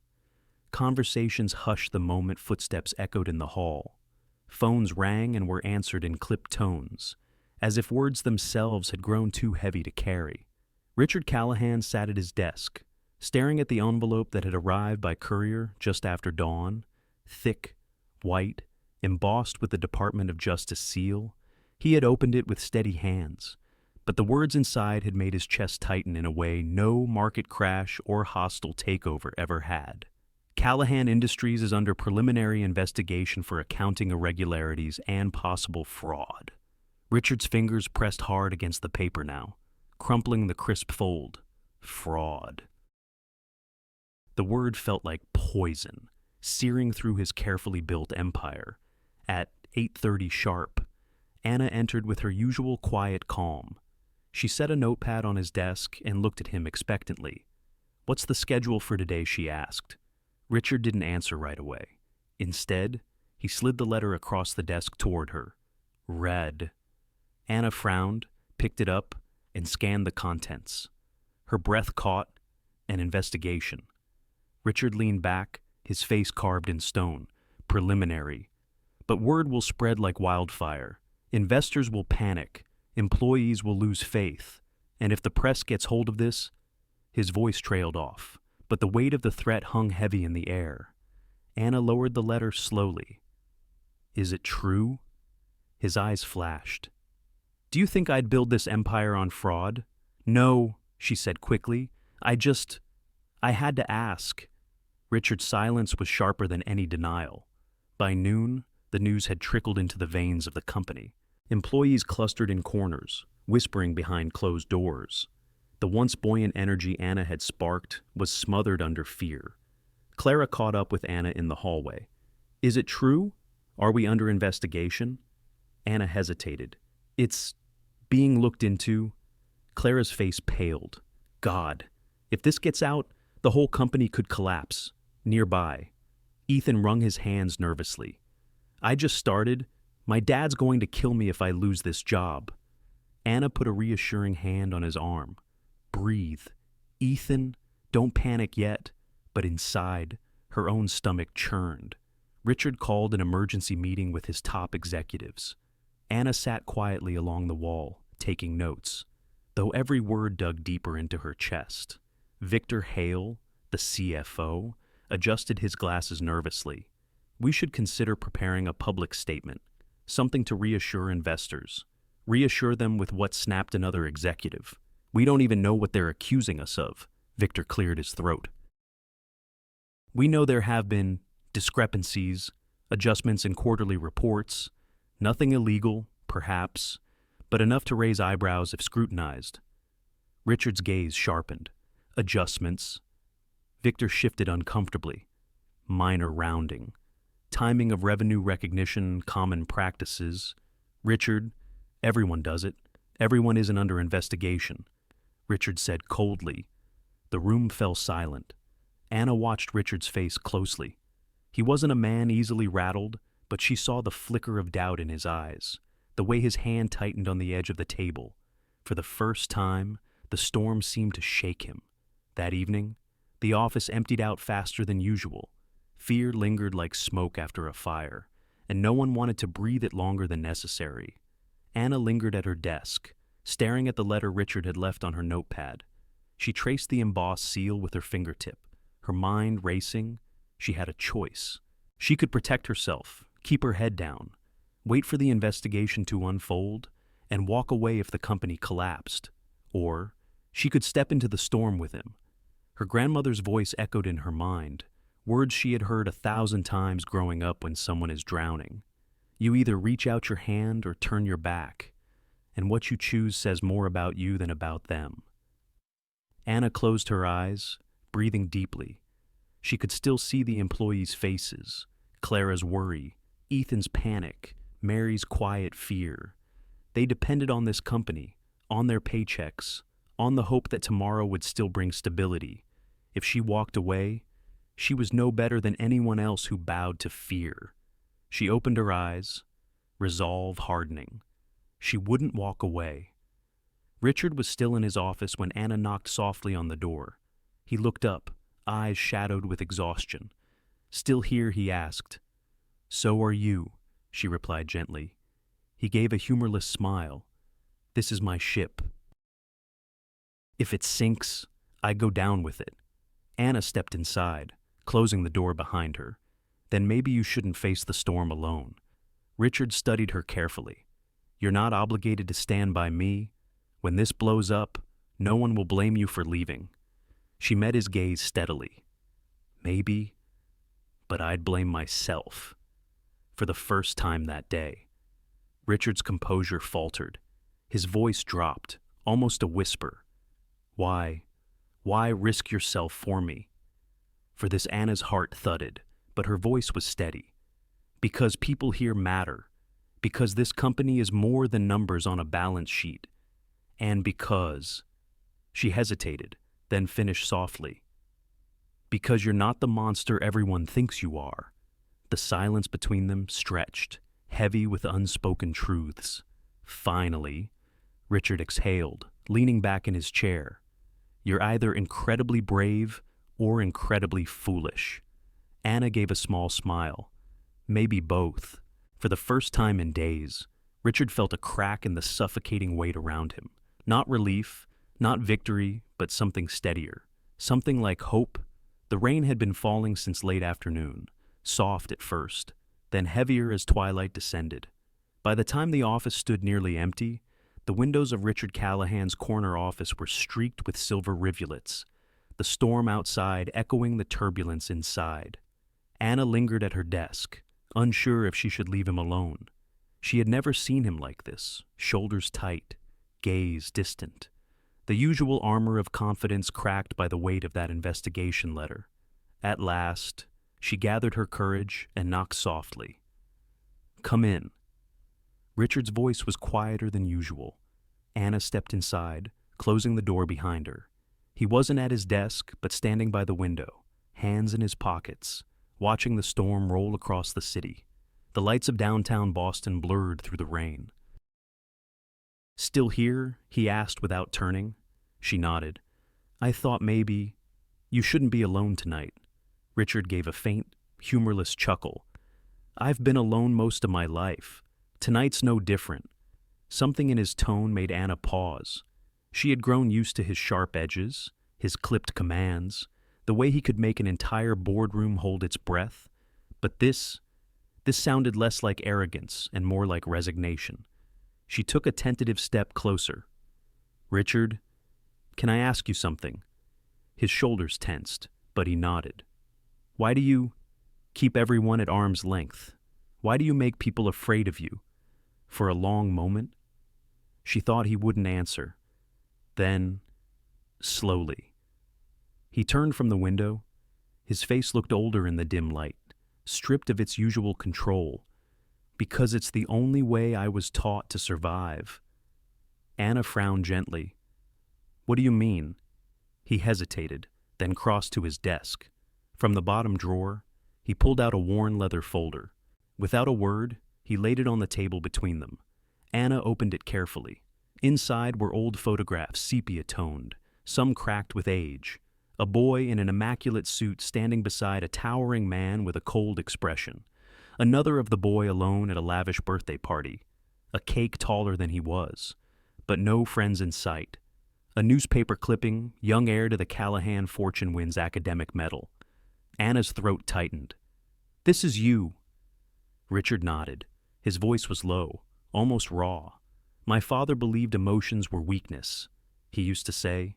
Conversations hushed the moment footsteps echoed in the hall. Phones rang and were answered in clipped tones, as if words themselves had grown too heavy to carry. Richard Callahan sat at his desk, staring at the envelope that had arrived by courier just after dawn, thick, white, embossed with the Department of Justice seal. He had opened it with steady hands, but the words inside had made his chest tighten in a way no market crash or hostile takeover ever had. Callahan Industries is under preliminary investigation for accounting irregularities and possible fraud. Richard's fingers pressed hard against the paper now, crumpling the crisp fold. Fraud. The word felt like poison, searing through his carefully built empire. At 8:30 sharp, Anna entered with her usual quiet calm. She set a notepad on his desk and looked at him expectantly. "What's the schedule for today?" she asked. Richard didn't answer right away. Instead, he slid the letter across the desk toward her. Read. Anna frowned, picked it up, and scanned the contents. Her breath caught. An investigation. Richard leaned back, his face carved in stone. Preliminary. But word will spread like wildfire. Investors will panic. Employees will lose faith. And if the press gets hold of this, His voice trailed off, but the weight of the threat hung heavy in the air. Anna lowered the letter slowly. Is it true? His eyes flashed. Do you think I'd build this empire on fraud? No, she said quickly. I had to ask. Richard's silence was sharper than any denial. By noon, the news had trickled into the veins of the company. Employees clustered in corners, whispering behind closed doors. The once buoyant energy Anna had sparked was smothered under fear. Clara caught up with Anna in the hallway. Is it true? Are we under investigation? Anna hesitated. It's being looked into. Clara's face paled. God, if this gets out, the whole company could collapse. Nearby, Ethan wrung his hands nervously. I just started. My dad's going to kill me if I lose this job. Anna put a reassuring hand on his arm. Breathe. Ethan, don't panic yet. But inside, her own stomach churned. Richard called an emergency meeting with his top executives. Anna sat quietly along the wall, taking notes, though every word dug deeper into her chest. Victor Hale, the CFO, adjusted his glasses nervously. We should consider preparing a public statement, something to reassure investors. Reassure them with what snapped another executive. We don't even know what they're accusing us of. Victor cleared his throat. We know there have been discrepancies, adjustments in quarterly reports, nothing illegal, perhaps, but enough to raise eyebrows if scrutinized. Richard's gaze sharpened. Adjustments. Victor shifted uncomfortably. Minor rounding. Timing of revenue recognition, common practices. Richard, everyone does it. Everyone isn't under investigation. Richard said coldly. The room fell silent. Anna watched Richard's face closely. He wasn't a man easily rattled, but she saw the flicker of doubt in his eyes, the way his hand tightened on the edge of the table. For the first time, the storm seemed to shake him. That evening, the office emptied out faster than usual. Fear lingered like smoke after a fire, and no one wanted to breathe it longer than necessary. Anna lingered at her desk, staring at the letter Richard had left on her notepad. She traced the embossed seal with her fingertip, her mind racing. She had a choice. She could protect herself, keep her head down, wait for the investigation to unfold, and walk away if the company collapsed. Or she could step into the storm with him. Her grandmother's voice echoed in her mind, words she had heard 1,000 times growing up when someone is drowning. You either reach out your hand or turn your back, and what you choose says more about you than about them. Anna closed her eyes, breathing deeply. She could still see the employees' faces, Clara's worry, Ethan's panic, Mary's quiet fear. They depended on this company, on their paychecks, on the hope that tomorrow would still bring stability. If she walked away, she was no better than anyone else who bowed to fear. She opened her eyes, resolve hardening. She wouldn't walk away. Richard was still in his office when Anna knocked softly on the door. He looked up, eyes shadowed with exhaustion. Still here, he asked. So are you, she replied gently. He gave a humorless smile. This is my ship. If it sinks, I go down with it. Anna stepped inside, closing the door behind her. Then maybe you shouldn't face the storm alone. Richard studied her carefully. You're not obligated to stand by me. When this blows up, no one will blame you for leaving. She met his gaze steadily. Maybe, but I'd blame myself. For the first time that day. Richard's composure faltered. His voice dropped, almost a whisper. Why risk yourself for me? For this Anna's heart thudded, but her voice was steady. Because people here matter. Because this company is more than numbers on a balance sheet. And because... She hesitated, then finished softly. Because you're not the monster everyone thinks you are. The silence between them stretched, heavy with unspoken truths. Finally, Richard exhaled, leaning back in his chair. You're either incredibly brave or incredibly foolish. Anna gave a small smile. Maybe both. For the first time in days, Richard felt a crack in the suffocating weight around him. Not relief, Not victory, but something steadier. Something like hope. The rain had been falling since late afternoon, soft at first, then heavier as twilight descended. By the time the office stood nearly empty, the windows of Richard Callahan's corner office were streaked with silver rivulets, the storm outside echoing the turbulence inside. Anna lingered at her desk, unsure if she should leave him alone. She had never seen him like this, shoulders tight, gaze distant. The usual armor of confidence cracked by the weight of that investigation letter. At last, she gathered her courage and knocked softly. "Come in." Richard's voice was quieter than usual. Anna stepped inside, closing the door behind her. He wasn't at his desk, but standing by the window, hands in his pockets, watching the storm roll across the city. The lights of downtown Boston blurred through the rain. "Still here?" he asked without turning. She nodded. "I thought maybe you shouldn't be alone tonight." Richard gave a faint, humorless chuckle. "I've been alone most of my life. Tonight's no different." Something in his tone made Anna pause. She had grown used to his sharp edges, his clipped commands, the way he could make an entire boardroom hold its breath. But this sounded less like arrogance and more like resignation. She took a tentative step closer. "Richard, can I ask you something?" His shoulders tensed, but he nodded. "Why do you keep everyone at arm's length? Why do you make people afraid of you?" For a long moment, she thought he wouldn't answer. Then, slowly, he turned from the window. His face looked older in the dim light, stripped of its usual control. "Because it's the only way I was taught to survive." Anna frowned gently. "What do you mean?" He hesitated, then crossed to his desk. From the bottom drawer, he pulled out a worn leather folder. Without a word, he laid it on the table between them. Anna opened it carefully. Inside were old photographs, sepia-toned, some cracked with age. A boy in an immaculate suit standing beside a towering man with a cold expression. Another of the boy alone at a lavish birthday party. A cake taller than he was. But no friends in sight. A newspaper clipping, young heir to the Callahan Fortune wins academic medal. Anna's throat tightened. "This is you." Richard nodded. His voice was low, almost raw. "My father believed emotions were weakness. He used to say,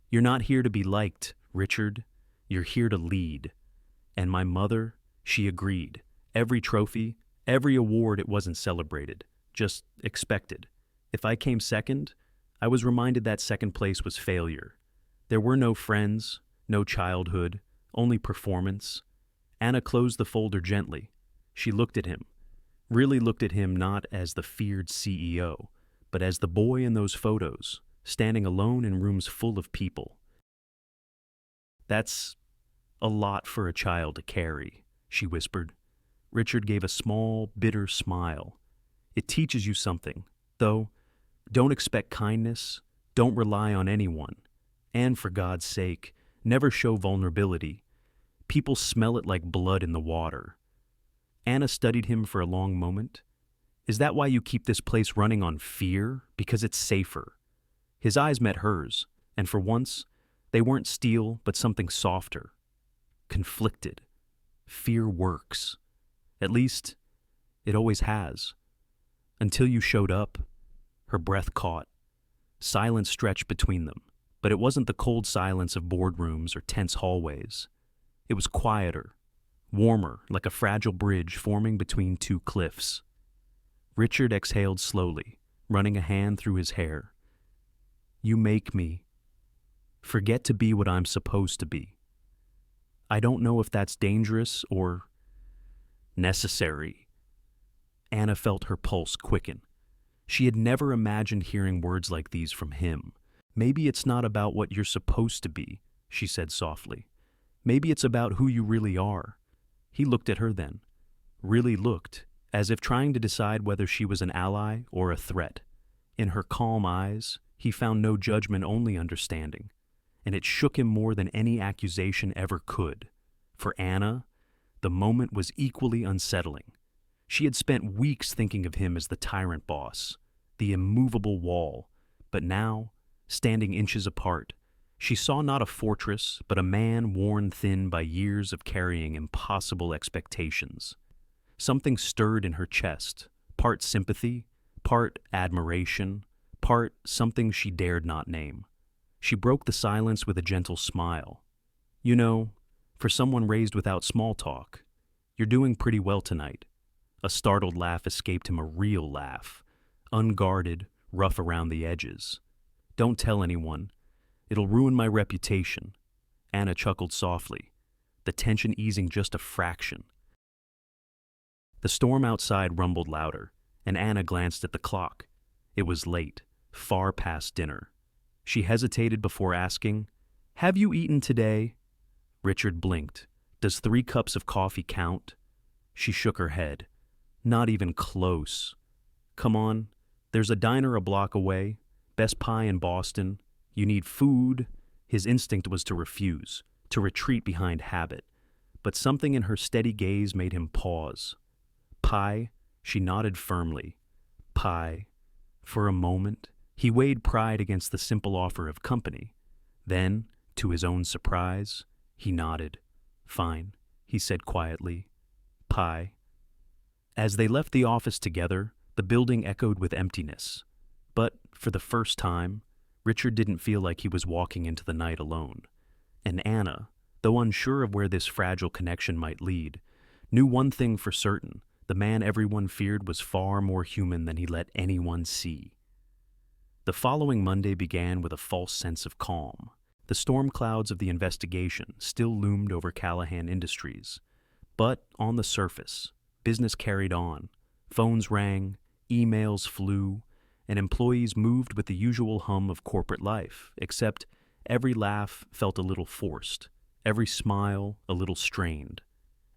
'You're not here to be liked, Richard. You're here to lead.' And my mother, she agreed. Every trophy, every award, it wasn't celebrated, just expected. If I came second, I was reminded that second place was failure. There were no friends, no childhood, only performance." Anna closed the folder gently. She looked at him, really looked at him not as the feared CEO, but as the boy in those photos, standing alone in rooms full of people. "That's a lot for a child to carry," she whispered. Richard gave a small, bitter smile. "It teaches you something, though. Don't expect kindness, don't rely on anyone, and for God's sake, never show vulnerability. People smell it like blood in the water." Anna studied him for a long moment. "Is that why you keep this place running on fear? Because it's safer?" His eyes met hers, and for once, they weren't steel, but something softer. Conflicted. Fear works. At least, it always has. Until you showed up. Her breath caught. Silence stretched between them, but it wasn't the cold silence of boardrooms or tense hallways. It was quieter, warmer, like a fragile bridge forming between two cliffs. Richard exhaled slowly, running a hand through his hair. "You make me forget to be what I'm supposed to be. I don't know if that's dangerous or necessary." Anna felt her pulse quicken. She had never imagined hearing words like these from him. "Maybe it's not about what you're supposed to be," she said softly. "Maybe it's about who you really are." He looked at her then. Really looked, as if trying to decide whether she was an ally or a threat. In her calm eyes, he found no judgment, only understanding. And it shook him more than any accusation ever could. For Anna, the moment was equally unsettling. She had spent weeks thinking of him as the tyrant boss, the immovable wall, but now standing inches apart. She saw not a fortress, but a man worn thin by years of carrying impossible expectations. Something stirred in her chest, part sympathy, part admiration, part something she dared not name. She broke the silence with a gentle smile. "You know, for someone raised without small talk, you're doing pretty well tonight." A startled laugh escaped him, a real laugh, unguarded, rough around the edges. "Don't tell anyone. It'll ruin my reputation." Anna chuckled softly, the tension easing just a fraction. The storm outside rumbled louder, and Anna glanced at the clock. It was late, far past dinner. She hesitated before asking, "Have you eaten today?" Richard blinked. "Does 3 cups of coffee count?" She shook her head. "Not even close." "Come on, there's a diner a block away, best pie in Boston. You need food." His instinct was to refuse, to retreat behind habit, but something in her steady gaze made him pause. "Pie?" She nodded firmly. "Pie." For a moment, he weighed pride against the simple offer of company. Then, to his own surprise, he nodded. "Fine," he said quietly. "Pie." As they left the office together, the building echoed with emptiness. But, for the first time, Richard didn't feel like he was walking into the night alone. And Anna, though unsure of where this fragile connection might lead, knew one thing for certain: the man everyone feared was far more human than he let anyone see. The following Monday began with a false sense of calm. The storm clouds of the investigation still loomed over Callahan Industries. But on the surface, business carried on. Phones rang, emails flew, and employees moved with the usual hum of corporate life, except every laugh felt a little forced, every smile a little strained.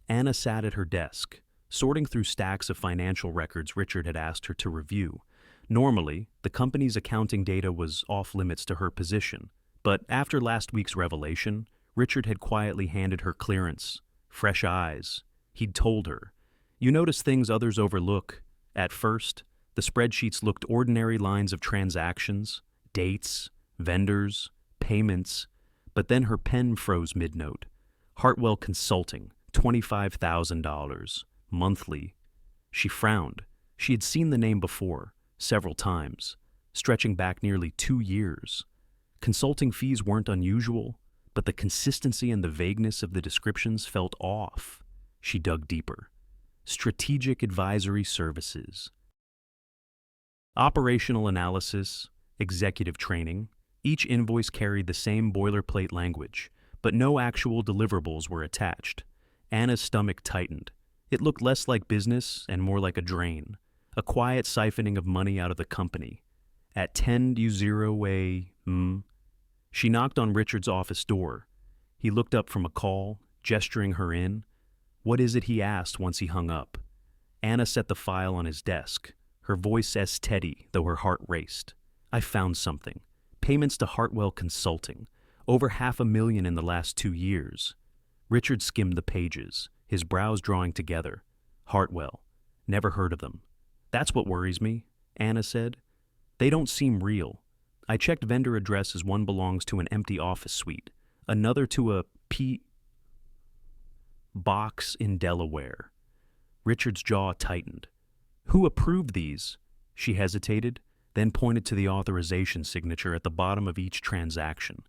Anna sat at her desk, sorting through stacks of financial records Richard had asked her to review. Normally, the company's accounting data was off limits to her position, but after last week's revelation, Richard had quietly handed her clearance. Fresh eyes. He'd told her, "You notice things others overlook." At first, the spreadsheets looked ordinary lines of transactions, dates, vendors, payments, but then her pen froze mid-note. Hartwell Consulting, $25,000, monthly. She frowned. She had seen the name before, several times, stretching back nearly 2 years. Consulting fees weren't unusual, but the consistency and the vagueness of the descriptions felt off. She dug deeper. Strategic advisory services. Operational analysis, executive training. Each invoice carried the same boilerplate language, but no actual deliverables were attached. Anna's stomach tightened. It looked less like business and more like a drain, a quiet siphoning of money out of the company. At 10 you zero a, She knocked on Richard's office door. He looked up from a call, gesturing her in. "What is it?" he asked once he hung up. Anna set the file on his desk, her voice steady, though her heart raced. "I found something. Payments to Hartwell Consulting. Over $500,000 in the last 2 years." Richard skimmed the pages, his brows drawing together. Hartwell. Never heard of them. "That's what worries me," Anna said. "They don't seem real. I checked vendor addresses. One belongs to an empty office suite, another to a box in Delaware." Richard's jaw tightened. "Who approved these?" She hesitated, then pointed to the authorization signature at the bottom of each transaction.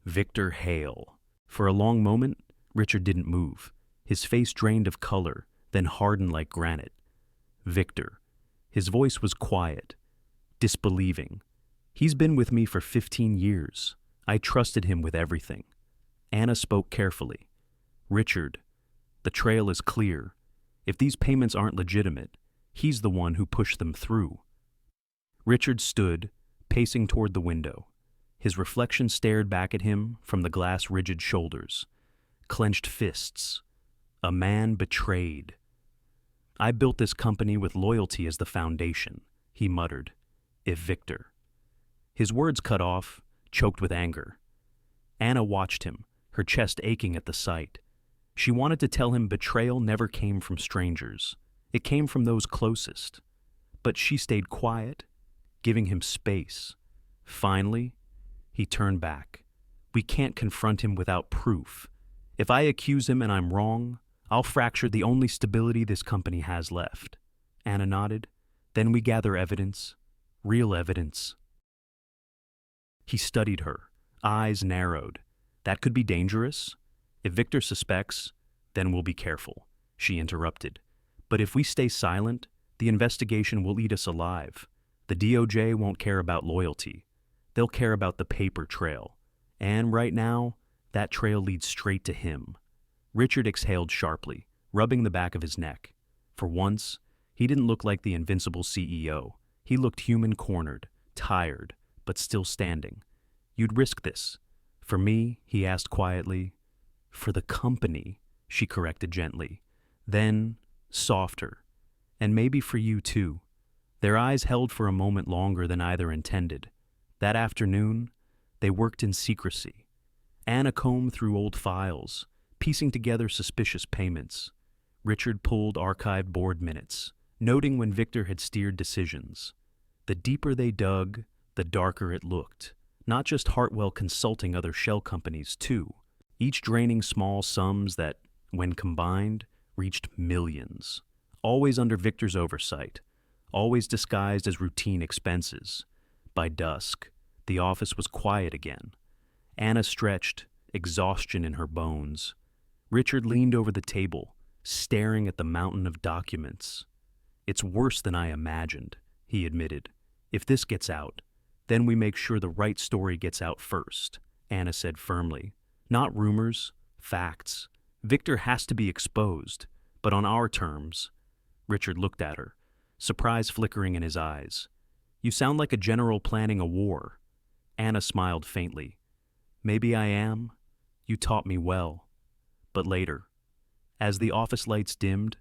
Victor Hale. For a long moment, Richard didn't move. His face drained of color, then hardened like granite. Victor. His voice was quiet, disbelieving. "He's been with me for 15 years. I trusted him with everything." Anna spoke carefully. "Richard, the trail is clear. If these payments aren't legitimate, he's the one who pushed them through." Richard stood, pacing toward the window. His reflection stared back at him from the glass-rigid shoulders. Clenched fists. A man betrayed. "I built this company with loyalty as the foundation," he muttered. "If Victor." His words cut off, choked with anger. Anna watched him, her chest aching at the sight. She wanted to tell him betrayal never came from strangers. It came from those closest. But she stayed quiet, giving him space. Finally, He turned back. We can't confront him without proof. If I accuse him and I'm wrong, I'll fracture the only stability this company has left. Anna nodded. Then we gather evidence. Real evidence. He studied her, eyes narrowed. That could be dangerous. If Victor suspects, then we'll be careful, she interrupted. But if we stay silent, the investigation will eat us alive. The DOJ won't care about loyalty. They'll care about the paper trail. And right now, that trail leads straight to him. Richard exhaled sharply, rubbing the back of his neck. For once, he didn't look like the invincible CEO. He looked human-cornered, tired, but still standing. You'd risk this. For me, he asked quietly. For the company, she corrected gently. Then, softer. And maybe for you too. Their eyes held for a moment longer than either intended. That afternoon, they worked in secrecy. Anna combed through old files, piecing together suspicious payments. Richard pulled archived board minutes, noting when Victor had steered decisions. The deeper they dug, the darker it looked. Not just Hartwell consulting other shell companies, too, each draining small sums that, when combined, reached millions. Always under Victor's oversight, always disguised as routine expenses. By dusk, the office was quiet again. Anna stretched, exhaustion in her bones. Richard leaned over the table, staring at the mountain of documents. It's worse than I imagined, he admitted. If this gets out, then we make sure the right story gets out first, Anna said firmly. Not rumors, facts. Victor has to be exposed, but on our terms. Richard looked at her, surprise flickering in his eyes. You sound like a general planning a war. Anna smiled faintly. Maybe I am. You taught me well. But later, as the office lights dimmed,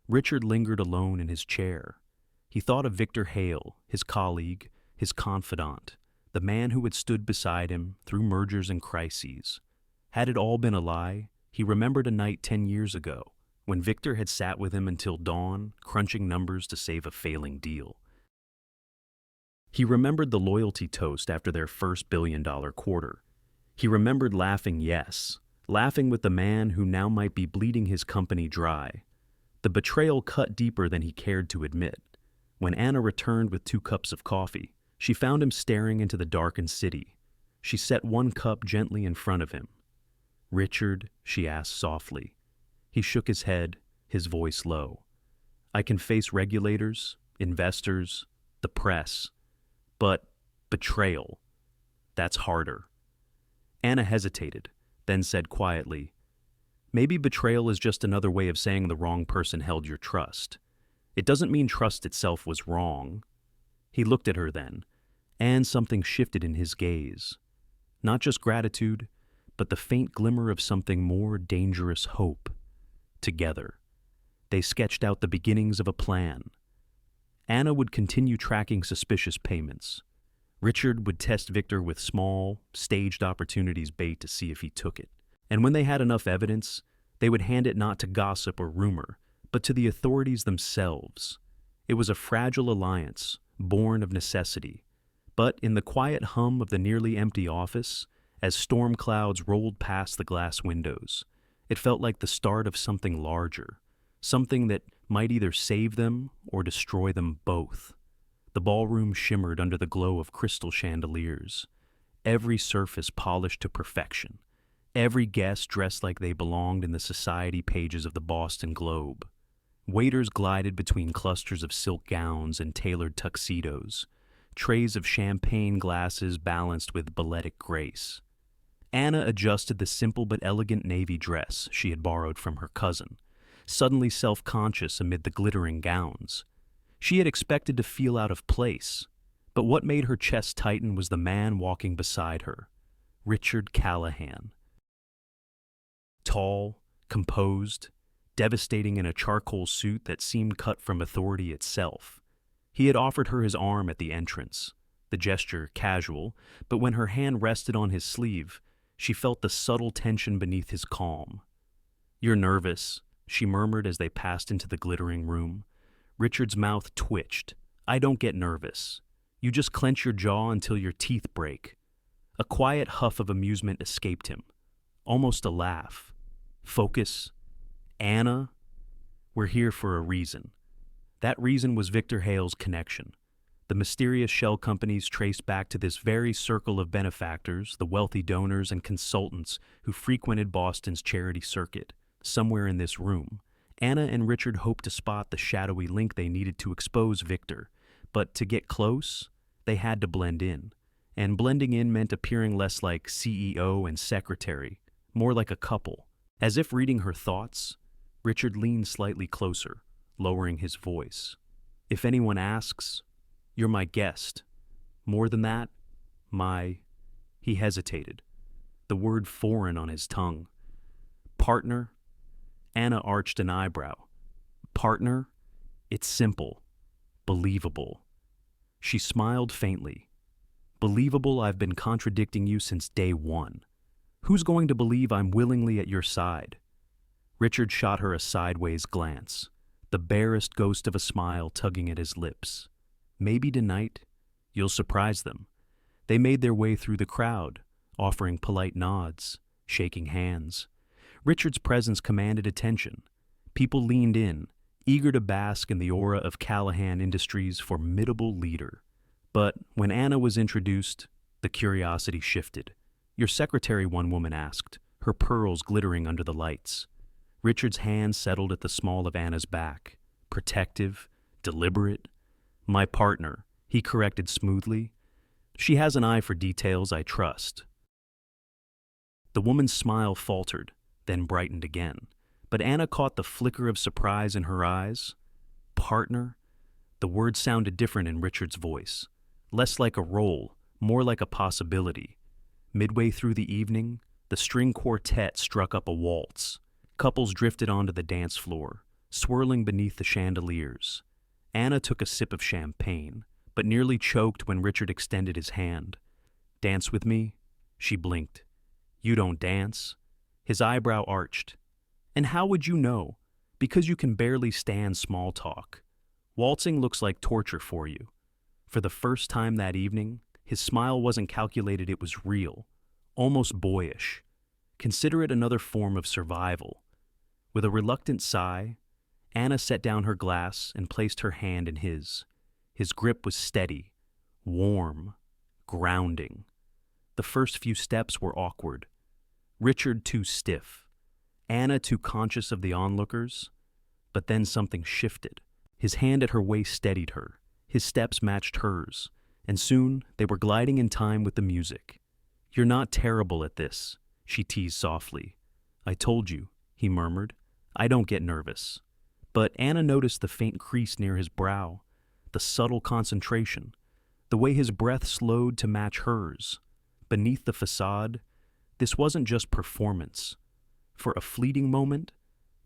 Richard lingered alone in his chair. He thought of Victor Hale, his colleague, his confidant, the man who had stood beside him through mergers and crises. Had it all been a lie, he remembered a night 10 years ago, when Victor had sat with him until dawn, crunching numbers to save a failing deal. He remembered the loyalty toast after their first billion-dollar quarter. He remembered laughing yes, laughing with the man who now might be bleeding his company dry. The betrayal cut deeper than he cared to admit. When Anna returned with 2 cups of coffee, she found him staring into the darkened city. She set 1 cup gently in front of him. Richard, she asked softly. He shook his head, his voice low. I can face regulators, investors, the press, but betrayal, that's harder. Anna hesitated, then said quietly, maybe betrayal is just another way of saying the wrong person held your trust. It doesn't mean trust itself was wrong. He looked at her then, and something shifted in his gaze. Not just gratitude, but the faint glimmer of something more dangerous hope. Together, they sketched out the beginnings of a plan. Anna would continue tracking suspicious payments. Richard would test Victor with small, staged opportunities bait to see if he took it. And when they had enough evidence, they would hand it not to gossip or rumor, but to the authorities themselves. It was a fragile alliance, born of necessity. But in the quiet hum of the nearly empty office, as storm clouds rolled past the glass windows, it felt like the start of something larger, something that might either save them or destroy them both. The ballroom shimmered under the glow of crystal chandeliers, every surface polished to perfection, every guest dressed like they belonged in the society pages of the Boston Globe. Waiters glided between clusters of silk gowns and tailored tuxedos, trays of champagne glasses balanced with balletic grace. Anna adjusted the simple but elegant navy dress she had borrowed from her cousin, suddenly self-conscious amid the glittering gowns. She had expected to feel out of place, but what made her chest tighten was the man walking beside her, Richard Callahan. Tall, composed, devastating in a charcoal suit that seemed cut from authority itself. He had offered her his arm at the entrance, the gesture casual, but when her hand rested on his sleeve, she felt the subtle tension beneath his calm. "You're nervous," she murmured as they passed into the glittering room. Richard's mouth twitched. "I don't get nervous. You just clench your jaw until your teeth break." A quiet huff of amusement escaped him, almost a laugh. Focus. Anna, we're here for a reason. That reason was Victor Hale's connection. The mysterious shell companies traced back to this very circle of benefactors, the wealthy donors and consultants who frequented Boston's charity circuit. Somewhere in this room, Anna and Richard hoped to spot the shadowy link they needed to expose Victor. But to get close, they had to blend in. And blending in meant appearing less like CEO and secretary, more like a couple. As if reading her thoughts, Richard leaned slightly closer, lowering his voice. If anyone asks, you're my guest. More than that, He hesitated, the word foreign on his tongue. Partner? Anna arched an eyebrow. Partner? It's simple. Believable. She smiled faintly. Believable I've been contradicting you since day one. Who's going to believe I'm willingly at your side? Richard shot her a sideways glance, the barest ghost of a smile tugging at his lips. Maybe tonight, you'll surprise them. They made their way through the crowd, offering polite nods, shaking hands. Richard's presence commanded attention. People leaned in, eager to bask in the aura of Callahan Industries' formidable leader. But when Anna was introduced, the curiosity shifted. Your secretary, one woman asked, her pearls glittering under the lights. Richard's hand settled at the small of Anna's back, protective, deliberate. My partner, he corrected smoothly. She has an eye for details I trust. The woman's smile faltered, then brightened again. But Anna caught the flicker of surprise in her eyes. Partner? The word sounded different in Richard's voice. Less like a role, more like a possibility. Midway through the evening, the string quartet struck up a waltz. Couples drifted onto the dance floor, swirling beneath the chandeliers. Anna took a sip of champagne, but nearly choked when Richard extended his hand. Dance with me? She blinked. You don't dance? His eyebrow arched. And how would you know? Because you can barely stand small talk. Waltzing looks like torture for you. For the first time that evening, his smile wasn't calculated, it was real, almost boyish. Consider it another form of survival. With a reluctant sigh, Anna set down her glass and placed her hand in his. His grip was steady, warm, grounding. The first few steps were awkward. Richard too stiff, Anna too conscious of the onlookers. But then something shifted. His hand at her waist steadied her. His steps matched hers, and soon they were gliding in time with the music. You're not terrible at this, she teased softly. I told you, he murmured. I don't get nervous. But Anna noticed the faint crease near his brow, the subtle concentration, the way his breath slowed to match hers. Beneath the facade, this wasn't just performance. For a fleeting moment,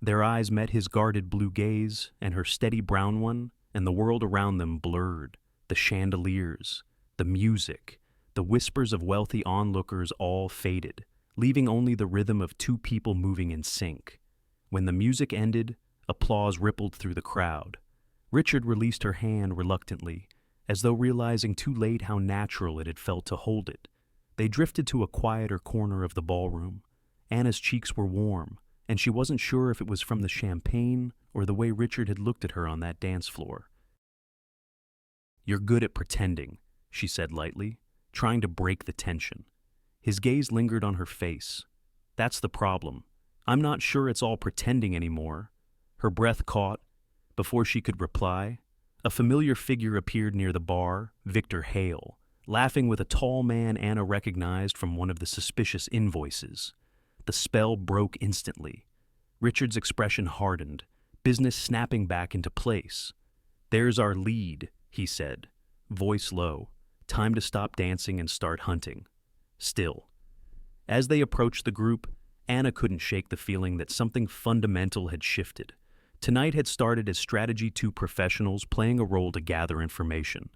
their eyes met his guarded blue gaze and her steady brown one, and the world around them blurred. The chandeliers, the music, the whispers of wealthy onlookers all faded, leaving only the rhythm of two people moving in sync. When the music ended, applause rippled through the crowd. Richard released her hand reluctantly, as though realizing too late how natural it had felt to hold it. They drifted to a quieter corner of the ballroom. Anna's cheeks were warm, and she wasn't sure if it was from the champagne or the way Richard had looked at her on that dance floor. You're good at pretending, she said lightly, trying to break the tension. His gaze lingered on her face. That's the problem. I'm not sure it's all pretending anymore. Her breath caught. Before she could reply, a familiar figure appeared near the bar, Victor Hale, laughing with a tall man Anna recognized from one of the suspicious invoices. The spell broke instantly. Richard's expression hardened, business snapping back into place. There's our lead, he said, voice low. Time to stop dancing and start hunting. Still. As they approached the group, Anna couldn't shake the feeling that something fundamental had shifted. Tonight had started as strategy two professionals playing a role to gather information.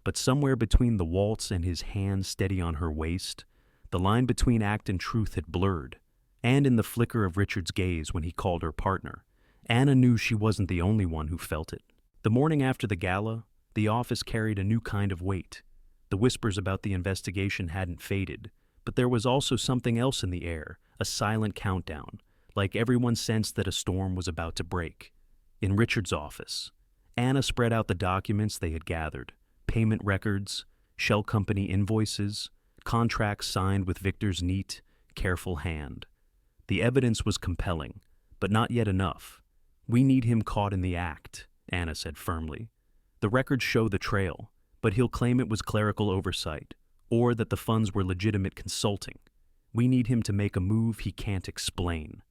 But somewhere between the waltz and his hand steady on her waist, the line between act and truth had blurred. And in the flicker of Richard's gaze when he called her partner, Anna knew she wasn't the only one who felt it. The morning after the gala, the office carried a new kind of weight. The whispers about the investigation hadn't faded, But there was also something else in the air, a silent countdown, like everyone sensed that a storm was about to break. In Richard's office, Anna spread out the documents they had gathered: payment records, shell company invoices, contracts signed with Victor's neat, careful hand. The evidence was compelling, but not yet enough. "We need him caught in the act," Anna said firmly. "The records show the trail, but he'll claim it was clerical oversight, or that the funds were legitimate consulting. We need him to make a move he can't explain."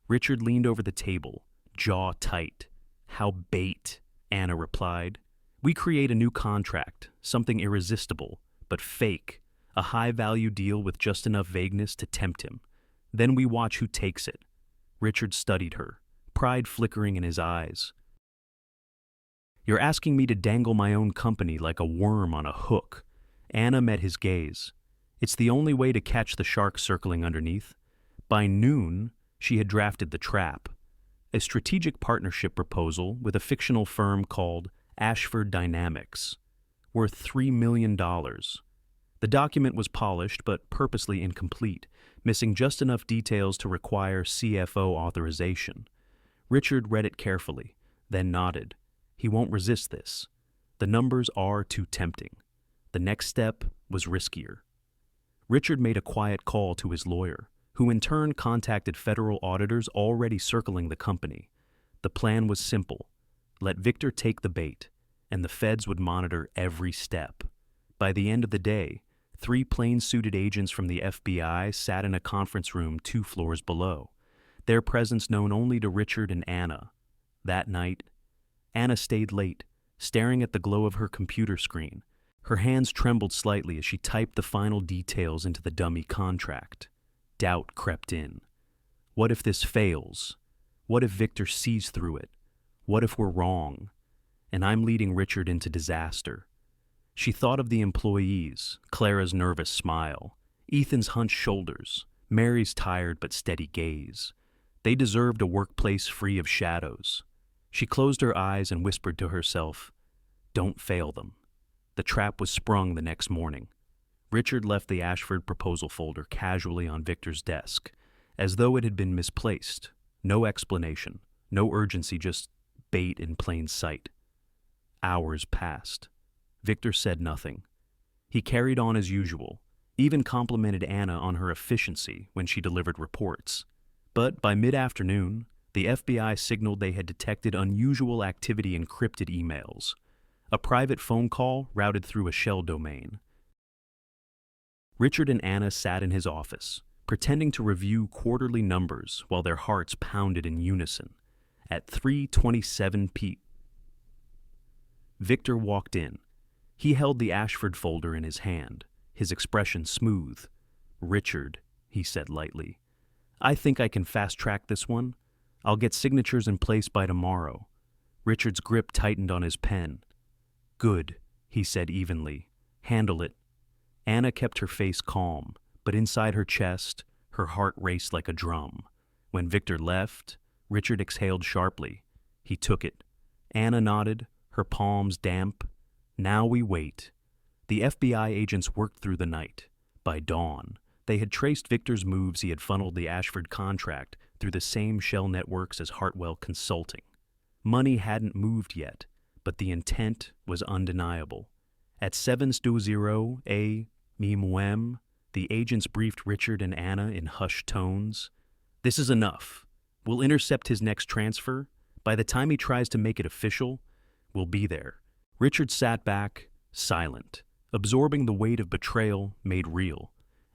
Richard leaned over the table, jaw tight. "How bait," Anna replied. "We create a new contract, something irresistible, but fake, a high-value deal with just enough vagueness to tempt him. Then we watch who takes it." Richard studied her, pride flickering in his eyes. "You're asking me to dangle my own company like a worm on a hook." Anna met his gaze. "It's the only way to catch the shark circling underneath." By noon, she had drafted the trap, a strategic partnership proposal with a fictional firm called Ashford Dynamics, worth $3 million. The document was polished but purposely incomplete, missing just enough details to require CFO authorization. Richard read it carefully, then nodded. He won't resist this. The numbers are too tempting. The next step was riskier. Richard made a quiet call to his lawyer, who in turn contacted federal auditors already circling the company. The plan was simple: let Victor take the bait, and the feds would monitor every step. By the end of the day, 3 plain-suited agents from the FBI sat in a conference room 2 floors below, their presence known only to Richard and Anna. That night, Anna stayed late, staring at the glow of her computer screen. Her hands trembled slightly as she typed the final details into the dummy contract. Doubt crept in. What if this fails? What if Victor sees through it? What if we're wrong? And I'm leading Richard into disaster. She thought of the employees, Clara's nervous smile, Ethan's hunched shoulders, Mary's tired but steady gaze. They deserved a workplace free of shadows. She closed her eyes and whispered to herself, "Don't fail them." The trap was sprung the next morning. Richard left the Ashford proposal folder casually on Victor's desk, as though it had been misplaced. No explanation, no urgency, just bait in plain sight. Hours passed. Victor said nothing. He carried on as usual, even complimented Anna on her efficiency when she delivered reports. But by mid-afternoon, the FBI signaled they had detected unusual activity in encrypted emails. A private phone call routed through a shell domain. Richard and Anna sat in his office, pretending to review quarterly numbers while their hearts pounded in unison. At 3:27 p.m., Victor walked in. He held the Ashford folder in his hand, his expression smooth. "Richard," he said lightly, "I think I can fast-track this one. I'll get signatures in place by tomorrow." Richard's grip tightened on his pen. "Good," he said evenly. "Handle it." Anna kept her face calm, but inside her chest, her heart raced like a drum. When Victor left, Richard exhaled sharply. He took it. Anna nodded, her palms damp. Now we wait. The FBI agents worked through the night. By dawn, they had traced Victor's moves. He had funneled the Ashford contract through the same shell networks as Hartwell Consulting. Money hadn't moved yet, but the intent was undeniable. At 7:20 a.m., the agents briefed Richard and Anna in hushed tones. "This is enough. We'll intercept his next transfer. By the time he tries to make it official, we'll be there." Richard sat back, silent, absorbing the weight of betrayal made real.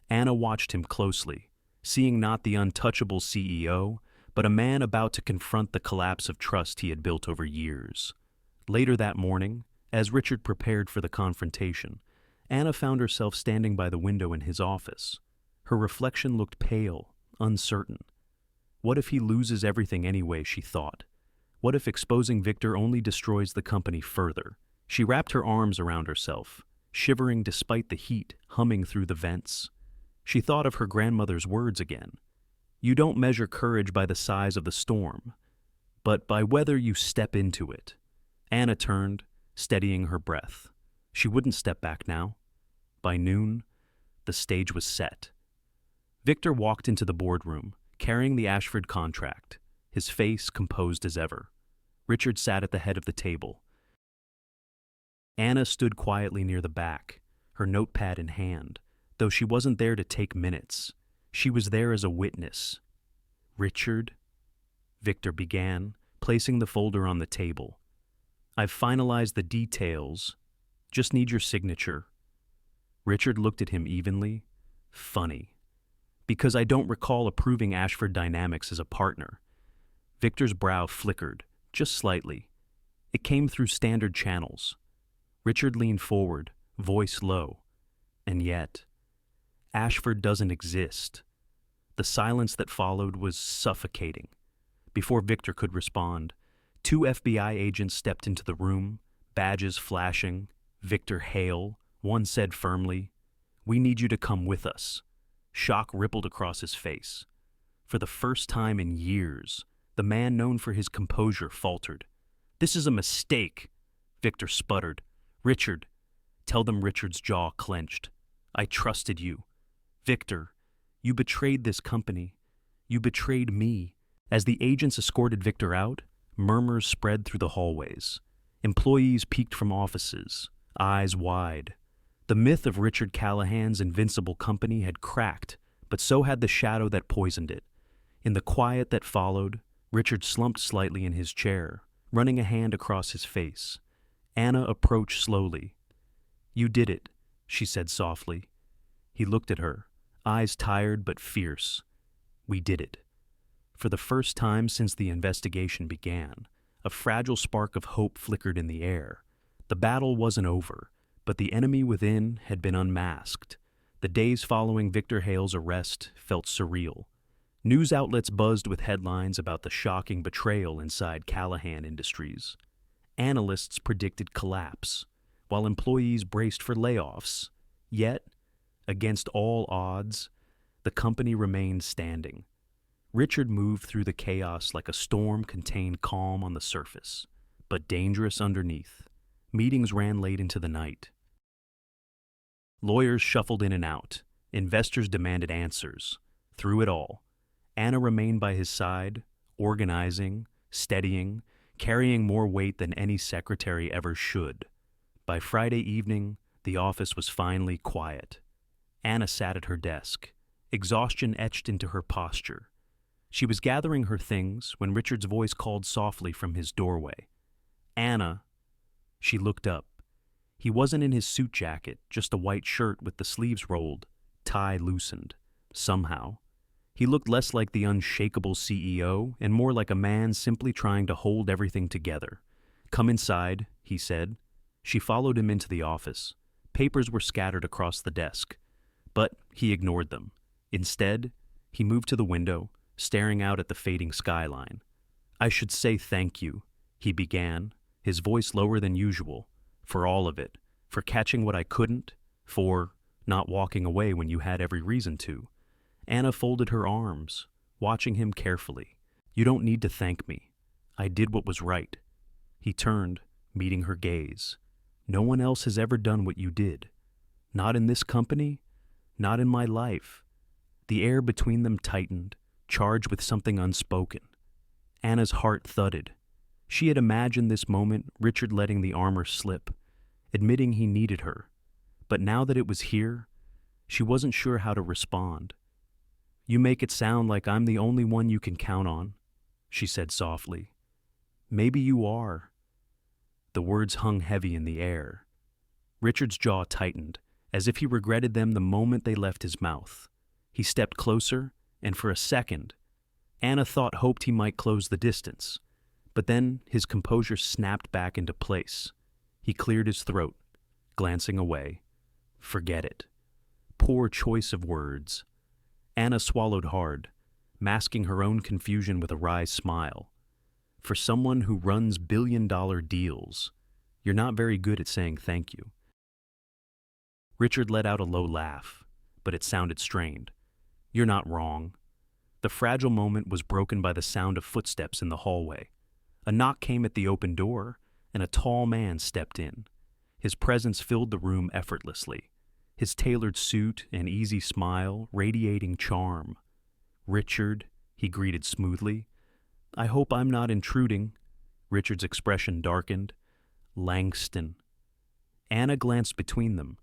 Anna watched him closely, seeing not the untouchable CEO, but a man about to confront the collapse of trust he had built over years. Later that morning, as Richard prepared for the confrontation, Anna found herself standing by the window in his office. Her reflection looked pale, uncertain. What if he loses everything anyway, she thought. What if exposing Victor only destroys the company further? She wrapped her arms around herself, shivering despite the heat humming through the vents. She thought of her grandmother's words again. "You don't measure courage by the size of the storm, but by whether you step into it." Anna turned, steadying her breath. She wouldn't step back now. By noon, the stage was set. Victor walked into the boardroom, carrying the Ashford contract, his face composed as ever. Richard sat at the head of the table. Anna stood quietly near the back, her notepad in hand, though she wasn't there to take minutes. She was there as a witness. "Richard," Victor began, placing the folder on the table. "I've finalized the details. Just need your signature." Richard looked at him evenly. "Funny. Because I don't recall approving Ashford Dynamics as a partner." Victor's brow flickered, just slightly. It came through standard channels. Richard leaned forward, voice low. "And yet, Ashford doesn't exist." The silence that followed was suffocating. Before Victor could respond, 2 FBI agents stepped into the room, badges flashing. "Victor Hale," one said firmly. "We need you to come with us." Shock rippled across his face. For the first time in years, the man known for his composure faltered. "This is a mistake," Victor sputtered. "Richard." "Tell them." Richard's jaw clenched. "I trusted you. Victor, you betrayed this company. You betrayed me." As the agents escorted Victor out, murmurs spread through the hallways. Employees peeked from offices, eyes wide. The myth of Richard Callahan's invincible company had cracked, but so had the shadow that poisoned it. In the quiet that followed, Richard slumped slightly in his chair, running a hand across his face. Anna approached slowly. "You did it," she said softly. He looked at her, eyes tired but fierce. "We did it." For the first time since the investigation began, a fragile spark of hope flickered in the air. The battle wasn't over, but the enemy within had been unmasked. The days following Victor Hale's arrest felt surreal. News outlets buzzed with headlines about the shocking betrayal inside Callahan Industries. Analysts predicted collapse, while employees braced for layoffs. Yet, against all odds, the company remained standing. Richard moved through the chaos like a storm contained calm on the surface, but dangerous underneath. Meetings ran late into the night. Lawyers shuffled in and out. Investors demanded answers. Through it all, Anna remained by his side, organizing, steadying, carrying more weight than any secretary ever should. By Friday evening, the office was finally quiet. Anna sat at her desk, exhaustion etched into her posture. She was gathering her things when Richard's voice called softly from his doorway. "Anna." She looked up. He wasn't in his suit jacket, just a white shirt with the sleeves rolled, tie loosened. Somehow, he looked less like the unshakable CEO and more like a man simply trying to hold everything together. "Come inside," he said. She followed him into the office. Papers were scattered across the desk, but he ignored them. Instead, he moved to the window, staring out at the fading skyline. "I should say thank you," he began, his voice lower than usual, "for all of it, for catching what I couldn't, for not walking away when you had every reason to." Anna folded her arms, watching him carefully. "You don't need to thank me. I did what was right." He turned, meeting her gaze. "No one else has ever done what you did. Not in this company, not in my life." The air between them tightened, charged with something unspoken. Anna's heart thudded. She had imagined this moment, Richard letting the armor slip, admitting he needed her. But now that it was here, she wasn't sure how to respond. "You make it sound like I'm the only one you can count on," she said softly. "Maybe you are." The words hung heavy in the air. Richard's jaw tightened, as if he regretted them the moment they left his mouth. He stepped closer, and for a second, Anna hoped he might close the distance. But then his composure snapped back into place. He cleared his throat, glancing away. "Forget it." Poor choice of words. Anna swallowed hard, masking her own confusion with a wry smile. For someone who runs billion-dollar deals, you're not very good at saying thank you. Richard let out a low laugh, but it sounded strained. "You're not wrong." The fragile moment was broken by the sound of footsteps in the hallway. A knock came at the open door, and a tall man stepped in. His presence filled the room effortlessly. his tailored suit and easy smile radiating charm. "Richard," he greeted smoothly. "I hope I'm not intruding." Richard's expression darkened. "Langston." Anna glanced between them.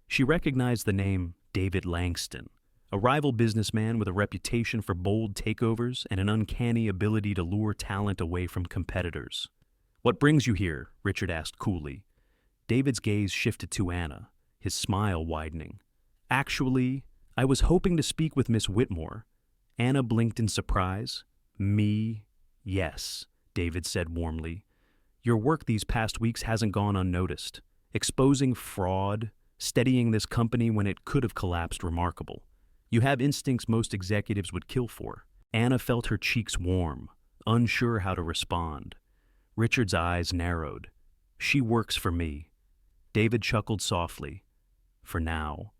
She recognized the name David Langston, a rival businessman with a reputation for bold takeovers and an uncanny ability to lure talent away from competitors. "What brings you here?" Richard asked coolly. David's gaze shifted to Anna, his smile widening. "Actually, I was hoping to speak with Miss Whitmore." Anna blinked in surprise. "Me? Yes," David said warmly. "Your work these past weeks hasn't gone unnoticed. Exposing fraud, steadying this company when it could have collapsed remarkable. You have instincts most executives would kill for." Anna felt her cheeks warm, unsure how to respond. Richard's eyes narrowed. "She works for me." David chuckled softly. "For now.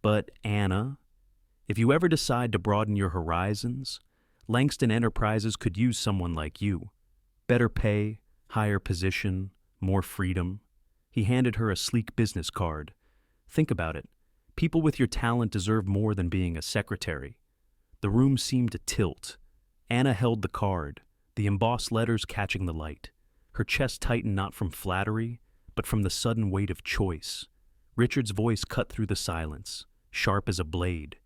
But, Anna, if you ever decide to broaden your horizons, Langston Enterprises could use someone like you. Better pay, higher position, more freedom." He handed her a sleek business card. "Think about it. People with your talent deserve more than being a secretary." The room seemed to tilt. Anna held the card, the embossed letters catching the light. Her chest tightened not from flattery, but from the sudden weight of choice. Richard's voice cut through the silence, sharp as a blade.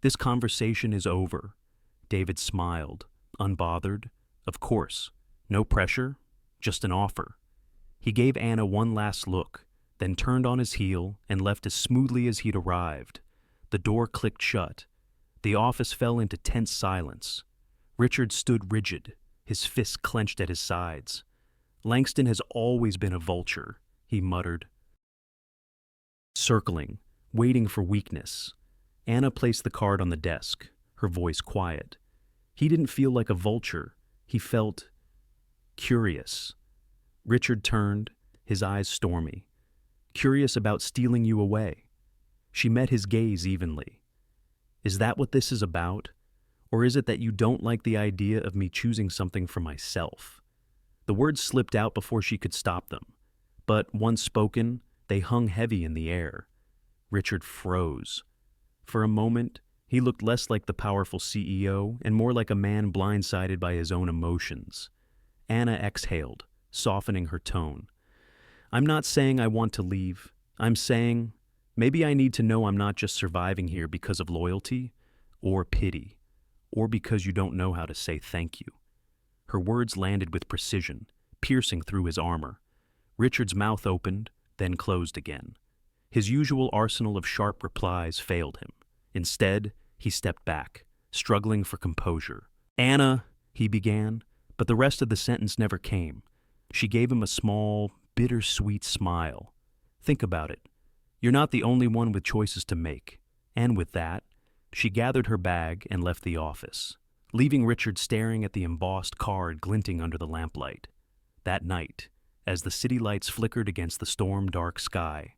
"This conversation is over." David smiled, unbothered. "Of course. No pressure, just an offer." He gave Anna one last look, then turned on his heel and left as smoothly as he'd arrived. The door clicked shut. The office fell into tense silence. Richard stood rigid, his fists clenched at his sides. "Langston has always been a vulture," he muttered. Circling, waiting for weakness. Anna placed the card on the desk, her voice quiet. He didn't feel like a vulture. He felt curious. Richard turned, his eyes stormy. "Curious about stealing you away." She met his gaze evenly. "Is that what this is about? Or is it that you don't like the idea of me choosing something for myself?" The words slipped out before she could stop them, but once spoken, they hung heavy in the air. Richard froze. For a moment, he looked less like the powerful CEO and more like a man blindsided by his own emotions. Anna exhaled, softening her tone. "I'm not saying I want to leave. I'm saying maybe I need to know I'm not just surviving here because of loyalty or pity, or because you don't know how to say thank you." Her words landed with precision, piercing through his armor. Richard's mouth opened, then closed again. His usual arsenal of sharp replies failed him. Instead, he stepped back, struggling for composure. "Anna," he began, but the rest of the sentence never came. She gave him a small, bittersweet smile. "Think about it. You're not the only one with choices to make." And with that, she gathered her bag and left the office, leaving Richard staring at the embossed card glinting under the lamplight. That night, as the city lights flickered against the storm-dark sky,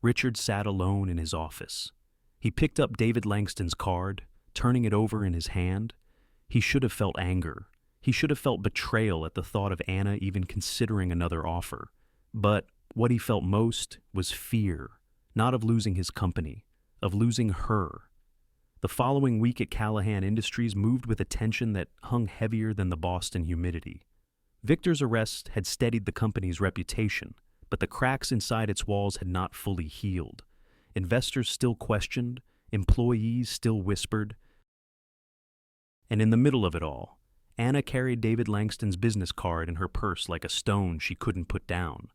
Richard sat alone in his office. He picked up David Langston's card, turning it over in his hand. He should have felt anger. He should have felt betrayal at the thought of Anna even considering another offer. But what he felt most was fear, not of losing his company, of losing her. The following week at Callahan Industries moved with a tension that hung heavier than the Boston humidity. Victor's arrest had steadied the company's reputation, but the cracks inside its walls had not fully healed. Investors still questioned, employees still whispered. And in the middle of it all, Anna carried David Langston's business card in her purse like a stone she couldn't put down.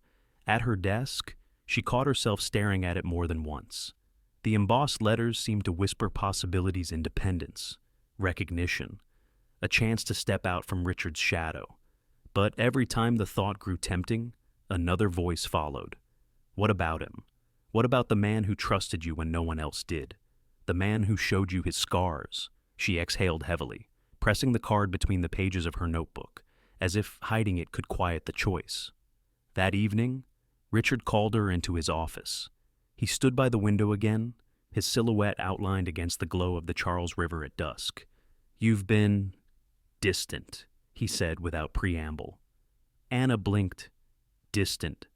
At her desk, she caught herself staring at it more than once. The embossed letters seemed to whisper possibilities: independence, recognition, a chance to step out from Richard's shadow. But every time the thought grew tempting, another voice followed. What about him? What about the man who trusted you when no one else did? The man who showed you his scars? She exhaled heavily, pressing the card between the pages of her notebook, as if hiding it could quiet the choice. That evening, Richard called her into his office. He stood by the window again, his silhouette outlined against the glow of the Charles River at dusk. "You've been distant," he said without preamble. Anna blinked. "Distant.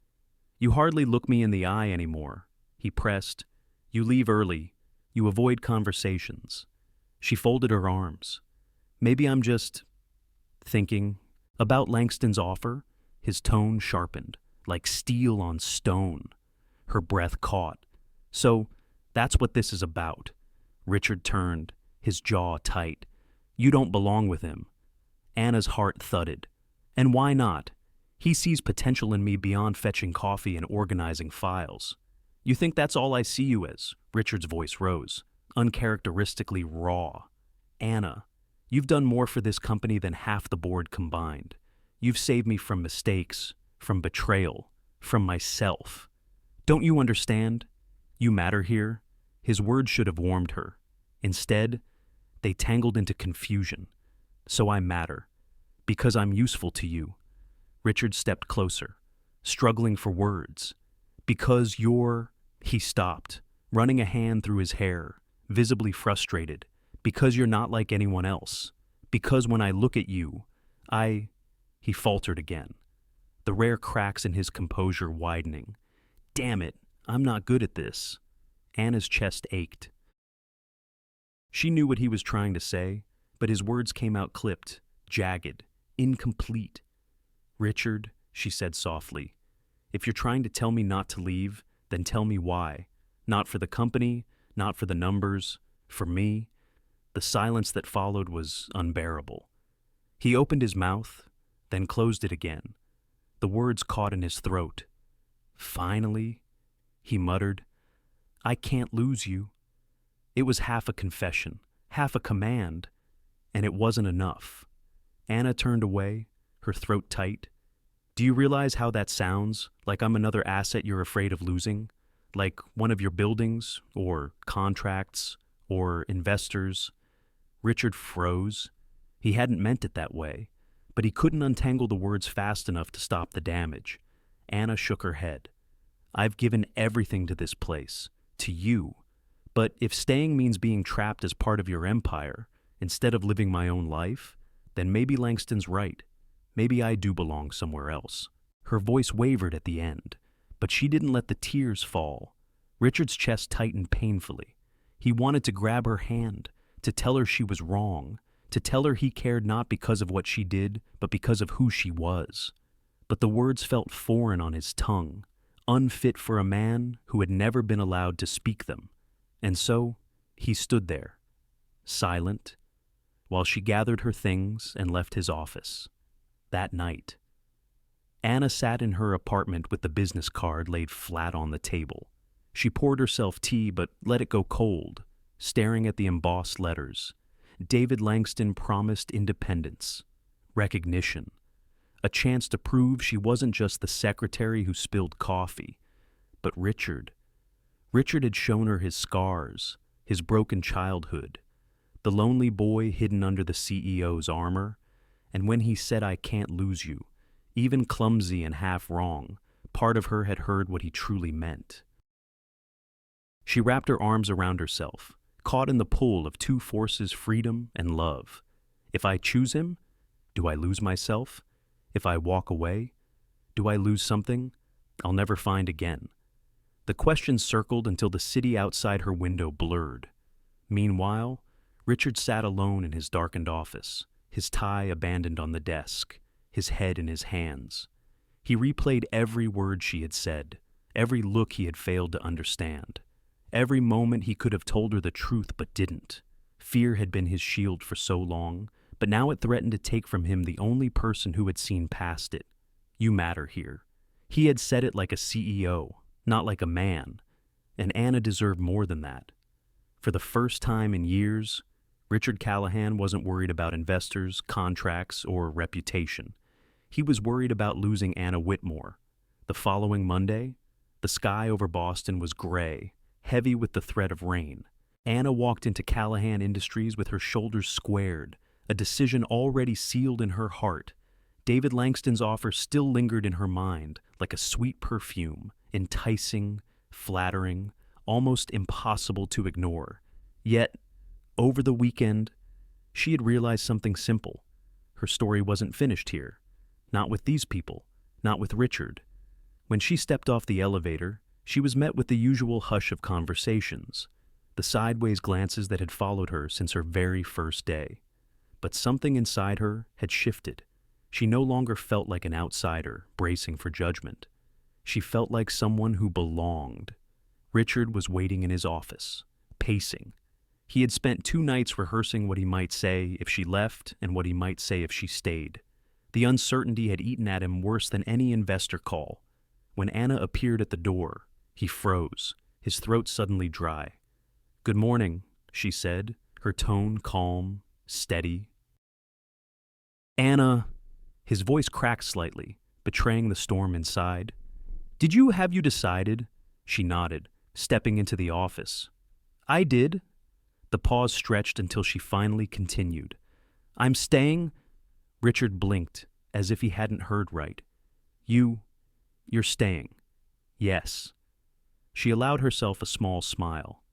You hardly look me in the eye anymore," he pressed. You leave early. You avoid conversations. She folded her arms. Maybe I'm just thinking about Langston's offer. His tone sharpened, like steel on stone. Her breath caught. So, that's what this is about. Richard turned, his jaw tight. You don't belong with him. Anna's heart thudded. And why not? He sees potential in me beyond fetching coffee and organizing files. You think that's all I see you as? Richard's voice rose, uncharacteristically raw. Anna, you've done more for this company than half the board combined. You've saved me from mistakes, from betrayal, from myself. Don't you understand? You matter here. His words should have warmed her. Instead, they tangled into confusion. So I matter. Because I'm useful to you. Richard stepped closer, struggling for words. Because you're... He stopped, running a hand through his hair, visibly frustrated. Because you're not like anyone else. Because when I look at you, He faltered again, the rare cracks in his composure widening. Damn it, I'm not good at this. Anna's chest ached. She knew what he was trying to say, but his words came out clipped, jagged, incomplete. Richard, she said softly, if you're trying to tell me not to leave, then tell me why. Not for the company, not for the numbers, for me. The silence that followed was unbearable. He opened his mouth, then closed it again. The words caught in his throat. Finally, he muttered, I can't lose you. It was half a confession, half a command, and it wasn't enough. Anna turned away, her throat tight. Do you realize how that sounds? Like I'm another asset you're afraid of losing? Like one of your buildings, or contracts, or investors? Richard froze. He hadn't meant it that way, but he couldn't untangle the words fast enough to stop the damage. Anna shook her head. I've given everything to this place, to you. But if staying means being trapped as part of your empire, instead of living my own life, then maybe Langston's right. Maybe I do belong somewhere else. Her voice wavered at the end, but she didn't let the tears fall. Richard's chest tightened painfully. He wanted to grab her hand, to tell her she was wrong, to tell her he cared not because of what she did, but because of who she was. But the words felt foreign on his tongue, unfit for a man who had never been allowed to speak them. And so, he stood there, silent, while she gathered her things and left his office. That night, Anna sat in her apartment with the business card laid flat on the table. She poured herself tea but let it go cold, staring at the embossed letters. David Langston promised independence, recognition, a chance to prove she wasn't just the secretary who spilled coffee, but Richard. Richard had shown her his scars, his broken childhood, the lonely boy hidden under the CEO's armor, and when he said, I can't lose you, even clumsy and half wrong, part of her had heard what he truly meant. She wrapped her arms around herself, caught in the pull of two forces, freedom and love. If I choose him, do I lose myself? If I walk away, do I lose something I'll never find again? The questions circled until the city outside her window blurred. Meanwhile, Richard sat alone in his darkened office, his tie abandoned on the desk, his head in his hands. He replayed every word she had said, every look he had failed to understand, every moment he could have told her the truth but didn't. Fear had been his shield for so long, but now it threatened to take from him the only person who had seen past it. You matter here. He had said it like a CEO, not like a man, and Anna deserved more than that. For the first time in years, Richard Callahan wasn't worried about investors, contracts, or reputation. He was worried about losing Anna Whitmore. The following Monday, the sky over Boston was gray, heavy with the threat of rain. Anna walked into Callahan Industries with her shoulders squared, a decision already sealed in her heart. David Langston's offer still lingered in her mind like a sweet perfume, enticing, flattering, almost impossible to ignore. Yet, over the weekend, she had realized something simple. Her story wasn't finished here. Not with these people. Not with Richard. When she stepped off the elevator, She was met with the usual hush of conversations, the sideways glances that had followed her since her very first day. But something inside her had shifted. She no longer felt like an outsider, bracing for judgment. She felt like someone who belonged. Richard was waiting in his office, pacing. He had spent 2 nights rehearsing what he might say if she left and what he might say if she stayed. The uncertainty had eaten at him worse than any investor call. When Anna appeared at the door, he froze, his throat suddenly dry. "Good morning," she said, her tone calm, steady. "Anna," his voice cracked slightly, betraying the storm inside. Have you decided?" She nodded, stepping into the office. "I did." The pause stretched until she finally continued. "I'm staying." Richard blinked, as if he hadn't heard right. You're staying." "Yes." She allowed herself a small smile.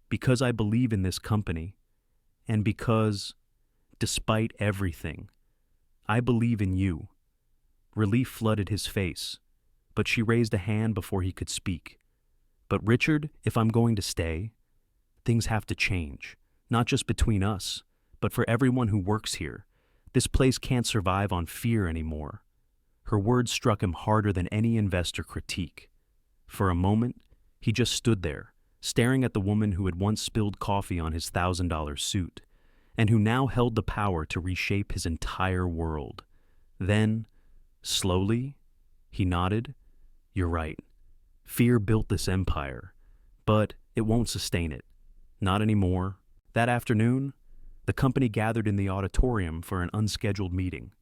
"Because I believe in this company, and because, despite everything, I believe in you." Relief flooded his face, but she raised a hand before he could speak. "But Richard, if I'm going to stay, things have to change, not just between us, but for everyone who works here. This place can't survive on fear anymore." Her words struck him harder than any investor critique. For a moment, he just stood there, staring at the woman who had once spilled coffee on his $1,000 suit, and who now held the power to reshape his entire world. Then, slowly, he nodded. "You're right. Fear built this empire, but it won't sustain it. Not anymore." That afternoon, the company gathered in the auditorium for an unscheduled meeting.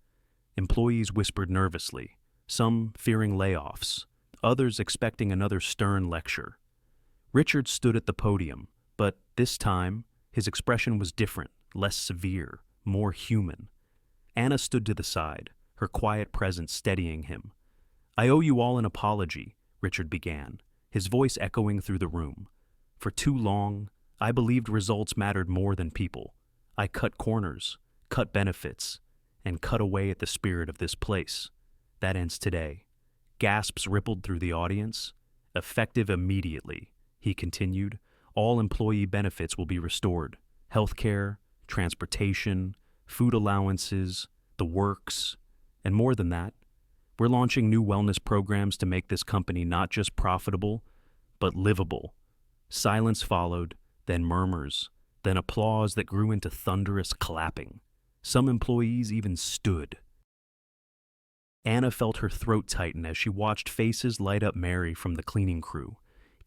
Employees whispered nervously, some fearing layoffs, others expecting another stern lecture. Richard stood at the podium, but this time, his expression was different, less severe, more human. Anna stood to the side, her quiet presence steadying him. "I owe you all an apology," Richard began, his voice echoing through the room. "For too long, I believed results mattered more than people. I cut corners, cut benefits, and cut away at the spirit of this place. That ends today." Gasps rippled through the audience. "Effective immediately," he continued, "all employee benefits will be restored. Healthcare, transportation, food allowances, the works, and more than that. We're launching new wellness programs to make this company not just profitable, but livable." Silence followed, then murmurs, then applause that grew into thunderous clapping. Some employees even stood. Anna felt her throat tighten as she watched faces light up. Mary from the cleaning crew,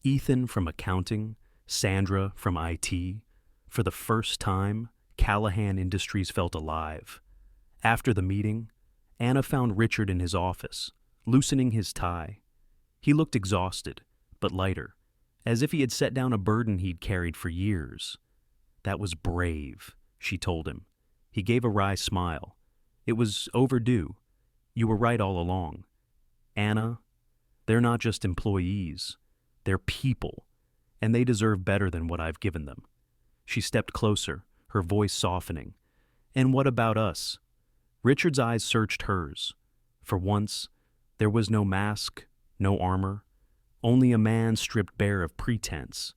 Ethan from accounting, Sandra from IT. For the first time, Callahan Industries felt alive. After the meeting, Anna found Richard in his office, loosening his tie. He looked exhausted, but lighter, as if he had set down a burden he'd carried for years. "That was brave," she told him. He gave a wry smile. "It was overdue. You were right all along. Anna, they're not just employees. They're people, and they deserve better than what I've given them." She stepped closer, her voice softening. "And what about us?" Richard's eyes searched hers. For once, there was no mask, no armor, only a man stripped bare of pretense.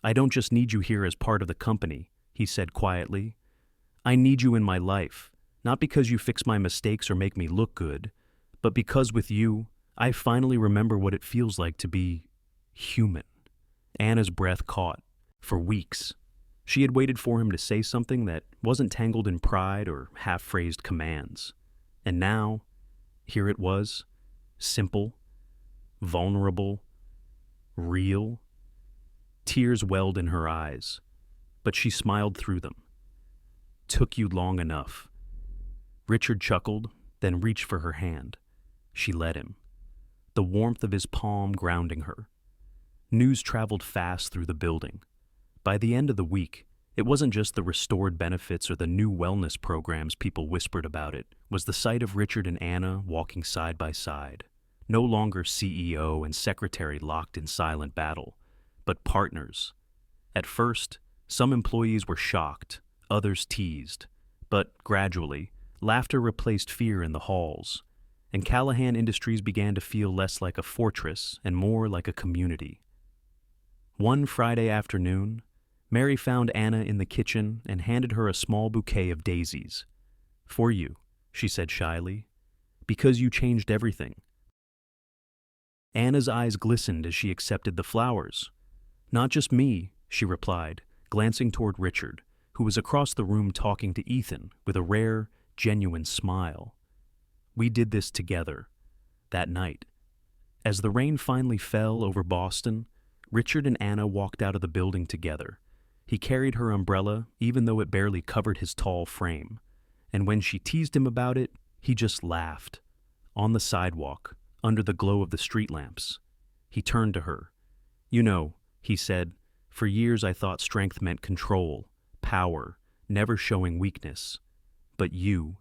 "I don't just need you here as part of the company," he said quietly. "I need you in my life, not because you fix my mistakes or make me look good, but because with you, I finally remember what it feels like to be human." Anna's breath caught. For weeks, she had waited for him to say something that wasn't tangled in pride or half-phrased commands. And now, here it was, simple, vulnerable, real. Tears welled in her eyes, but she smiled through them. "Took you long enough." Richard chuckled, then reached for her hand. She let him, the warmth of his palm grounding her. News traveled fast through the building. By the end of the week, it wasn't just the restored benefits or the new wellness programs people whispered about. It was the sight of Richard and Anna walking side by side, no longer CEO and secretary locked in silent battle, but partners. At first, some employees were shocked, others teased, but gradually, laughter replaced fear in the halls. and Callahan Industries began to feel less like a fortress and more like a community. One Friday afternoon, Mary found Anna in the kitchen and handed her a small bouquet of daisies. "For you," she said shyly, "because you changed everything." Anna's eyes glistened as she accepted the flowers. "Not just me," she replied, glancing toward Richard, who was across the room talking to Ethan with a rare, genuine smile. "We did this together." That night, as the rain finally fell over Boston, Richard and Anna walked out of the building together. He carried her umbrella, even though it barely covered his tall frame. And when she teased him about it, he just laughed. On the sidewalk, under the glow of the street lamps, he turned to her. "You know," he said, "for years I thought strength meant control, power, never showing weakness. But you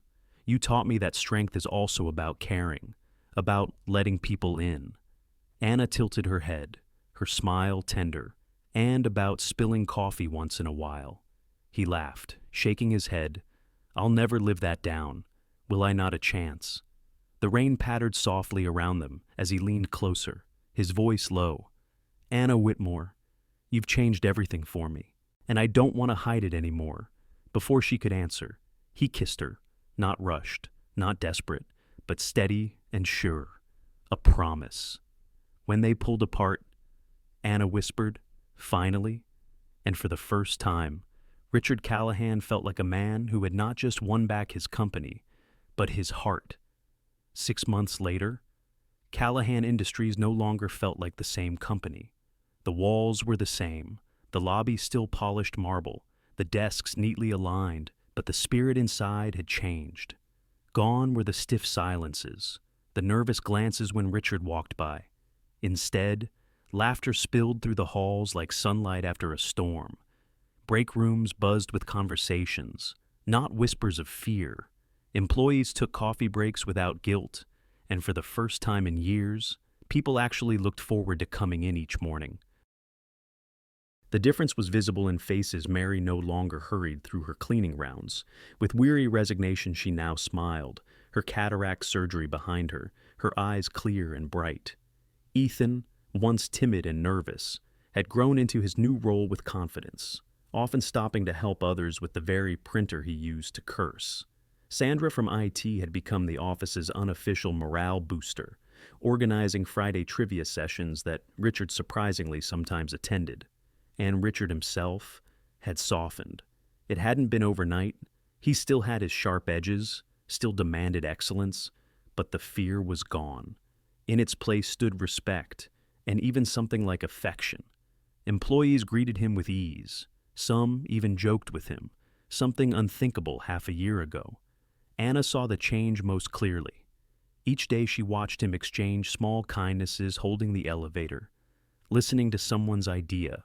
taught me that strength is also about caring, about letting people in." Anna tilted her head, her smile tender, and about spilling coffee once in a while. He laughed, shaking his head. "I'll never live that down. Will I not a chance?" The rain pattered softly around them as he leaned closer, his voice low. "Anna Whitmore, you've changed everything for me, and I don't want to hide it anymore." Before she could answer, he kissed her, not rushed, not desperate, but steady and sure. A promise. When they pulled apart, Anna whispered, "Finally." And for the first time, Richard Callahan felt like a man who had not just won back his company, but his heart. 6 months later, Callahan Industries no longer felt like the same company. The walls were the same, the lobby still polished marble, the desks neatly aligned, but the spirit inside had changed. Gone were the stiff silences, the nervous glances when Richard walked by. Instead, laughter spilled through the halls like sunlight after a storm. Break rooms buzzed with conversations, not whispers of fear. Employees took coffee breaks without guilt, and for the first time in years, people actually looked forward to coming in each morning. The difference was visible in faces Mary no longer hurried through her cleaning rounds. With weary resignation she now smiled, her cataract surgery behind her, her eyes clear and bright. Ethan, once timid and nervous, had grown into his new role with confidence, often stopping to help others with the very printer he used to curse. Sandra from IT had become the office's unofficial morale booster, organizing Friday trivia sessions that Richard surprisingly sometimes attended. And Richard himself had softened. It hadn't been overnight. He still had his sharp edges, still demanded excellence, but the fear was gone. In its place stood respect, and even something like affection. Employees greeted him with ease. Some even joked with him, something unthinkable half a year ago. Anna saw the change most clearly. Each day she watched him exchange small kindnesses holding the elevator, listening to someone's idea,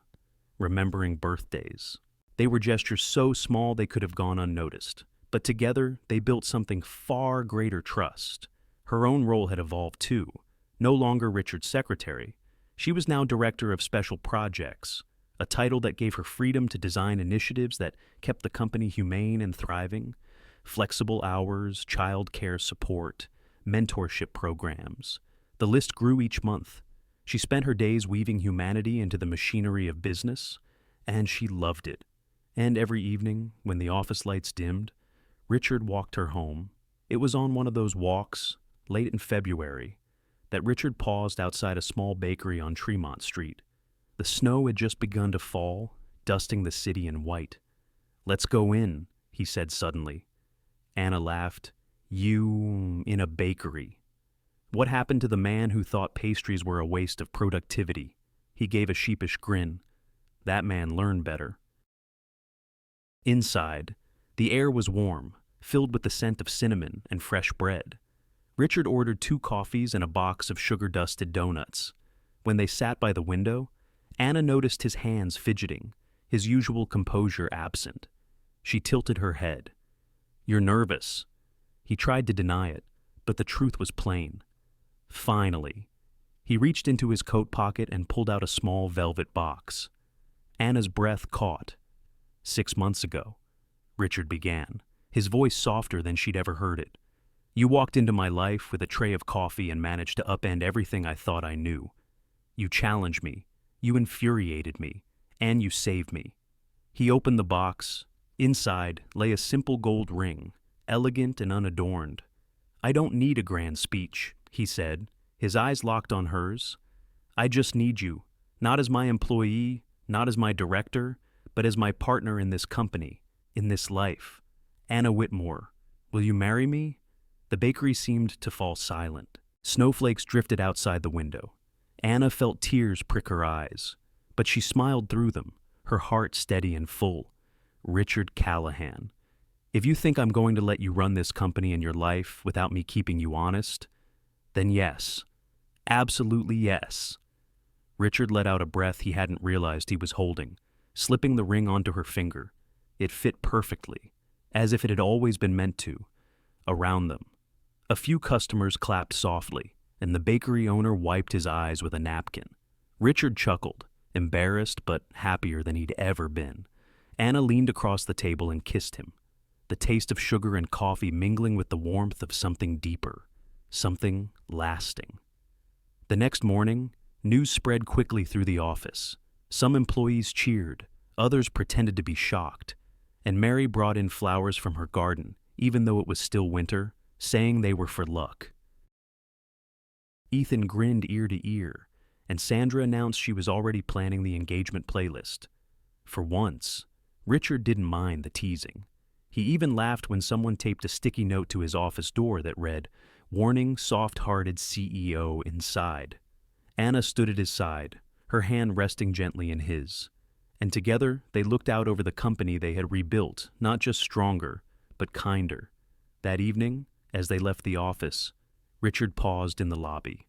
remembering birthdays. They were gestures so small they could have gone unnoticed, but together they built something far greater trust. Her own role had evolved too. No longer Richard's secretary, she was now director of special projects, a title that gave her freedom to design initiatives that kept the company humane and thriving. Flexible hours, child care support, mentorship programs. The list grew each month. She spent her days weaving humanity into the machinery of business, and she loved it. And every evening, when the office lights dimmed, Richard walked her home. It was on one of those walks, late in February, that Richard paused outside a small bakery on Tremont Street. The snow had just begun to fall, dusting the city in white. "Let's go in," he said suddenly. Anna laughed. "You in a bakery?" What happened to the man who thought pastries were a waste of productivity? He gave a sheepish grin. That man learned better. Inside, the air was warm, filled with the scent of cinnamon and fresh bread. Richard ordered 2 coffees and a box of sugar-dusted donuts. When they sat by the window, Anna noticed his hands fidgeting, his usual composure absent. She tilted her head. "You're nervous." He tried to deny it, but the truth was plain. Finally, he reached into his coat pocket and pulled out a small velvet box. Anna's breath caught. 6 months ago, Richard began, his voice softer than she'd ever heard it. You walked into my life with a tray of coffee and managed to upend everything I thought I knew. You challenged me, you infuriated me, and you saved me. He opened the box. Inside lay a simple gold ring, elegant and unadorned. I don't need a grand speech, he said, his eyes locked on hers. I just need you, not as my employee, not as my director, but as my partner in this company, in this life. Anna Whitmore, will you marry me? The bakery seemed to fall silent. Snowflakes drifted outside the window. Anna felt tears prick her eyes, but she smiled through them, her heart steady and full. Richard Callahan. If you think I'm going to let you run this company and your life without me keeping you honest, then yes. Absolutely yes. Richard let out a breath he hadn't realized he was holding, slipping the ring onto her finger. It fit perfectly, as if it had always been meant to. Around them, a few customers clapped softly, and the bakery owner wiped his eyes with a napkin. Richard chuckled, embarrassed but happier than he'd ever been. Anna leaned across the table and kissed him, the taste of sugar and coffee mingling with the warmth of something deeper, something lasting. The next morning, news spread quickly through the office. Some employees cheered, others pretended to be shocked, and Mary brought in flowers from her garden, even though it was still winter, saying they were for luck. Ethan grinned ear to ear, and Sandra announced she was already planning the engagement playlist. For once, Richard didn't mind the teasing. He even laughed when someone taped a sticky note to his office door that read, "Warning, soft-hearted CEO inside." Anna stood at his side, her hand resting gently in his, and together they looked out over the company they had rebuilt, not just stronger, but kinder. That evening, as they left the office, Richard paused in the lobby.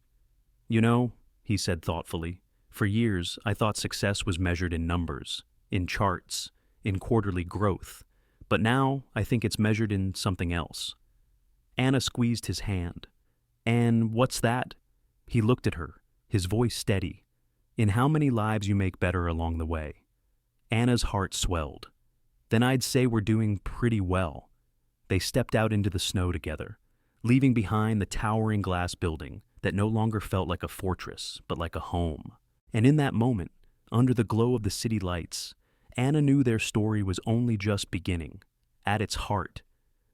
"You know," he said thoughtfully, "for years I thought success was measured in numbers, in charts, in quarterly growth, but now I think it's measured in something else." Anna squeezed his hand. "And what's that?" He looked at her, his voice steady. "In how many lives you make better along the way." Anna's heart swelled. "Then I'd say we're doing pretty well." They stepped out into the snow together, leaving behind the towering glass building that no longer felt like a fortress, but like a home. And in that moment, under the glow of the city lights, Anna knew their story was only just beginning. At its heart,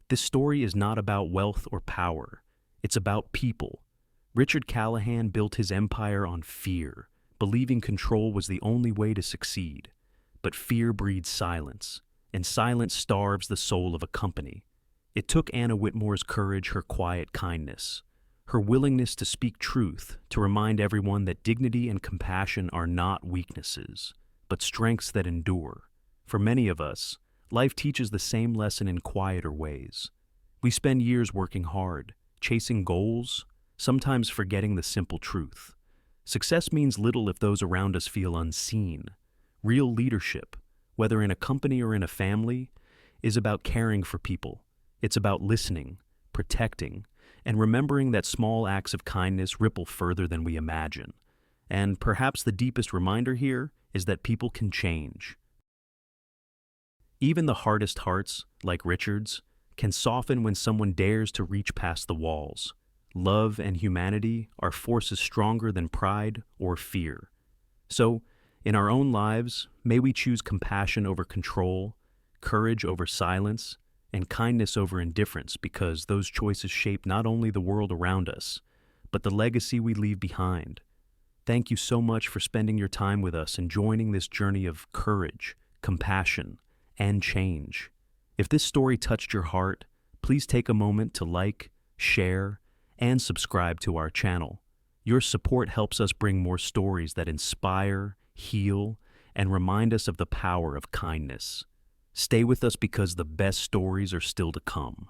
this story is not about wealth or power. It's about people. Richard Callahan built his empire on fear, believing control was the only way to succeed. But fear breeds silence, and silence starves the soul of a company. It took Anna Whitmore's courage, her quiet kindness, her willingness to speak truth, to remind everyone that dignity and compassion are not weaknesses, but strengths that endure. For many of us, life teaches the same lesson in quieter ways. We spend years working hard, chasing goals, sometimes forgetting the simple truth. Success means little if those around us feel unseen. Real leadership, whether in a company or in a family, is about caring for people. It's about listening, protecting, and remembering that small acts of kindness ripple further than we imagine. And perhaps the deepest reminder here is that people can change. Even the hardest hearts, like Richard's, can soften when someone dares to reach past the walls. Love and humanity are forces stronger than pride or fear. So, in our own lives, may we choose compassion over control, courage over silence, and kindness over indifference, because those choices shape not only the world around us, but the legacy we leave behind. Thank you so much for spending your time with us and joining this journey of courage, compassion, and change. If this story touched your heart, please take a moment to like, share, and subscribe to our channel. Your support helps us bring more stories that inspire, heal, and remind us of the power of kindness. Stay with us because the best stories are still to come.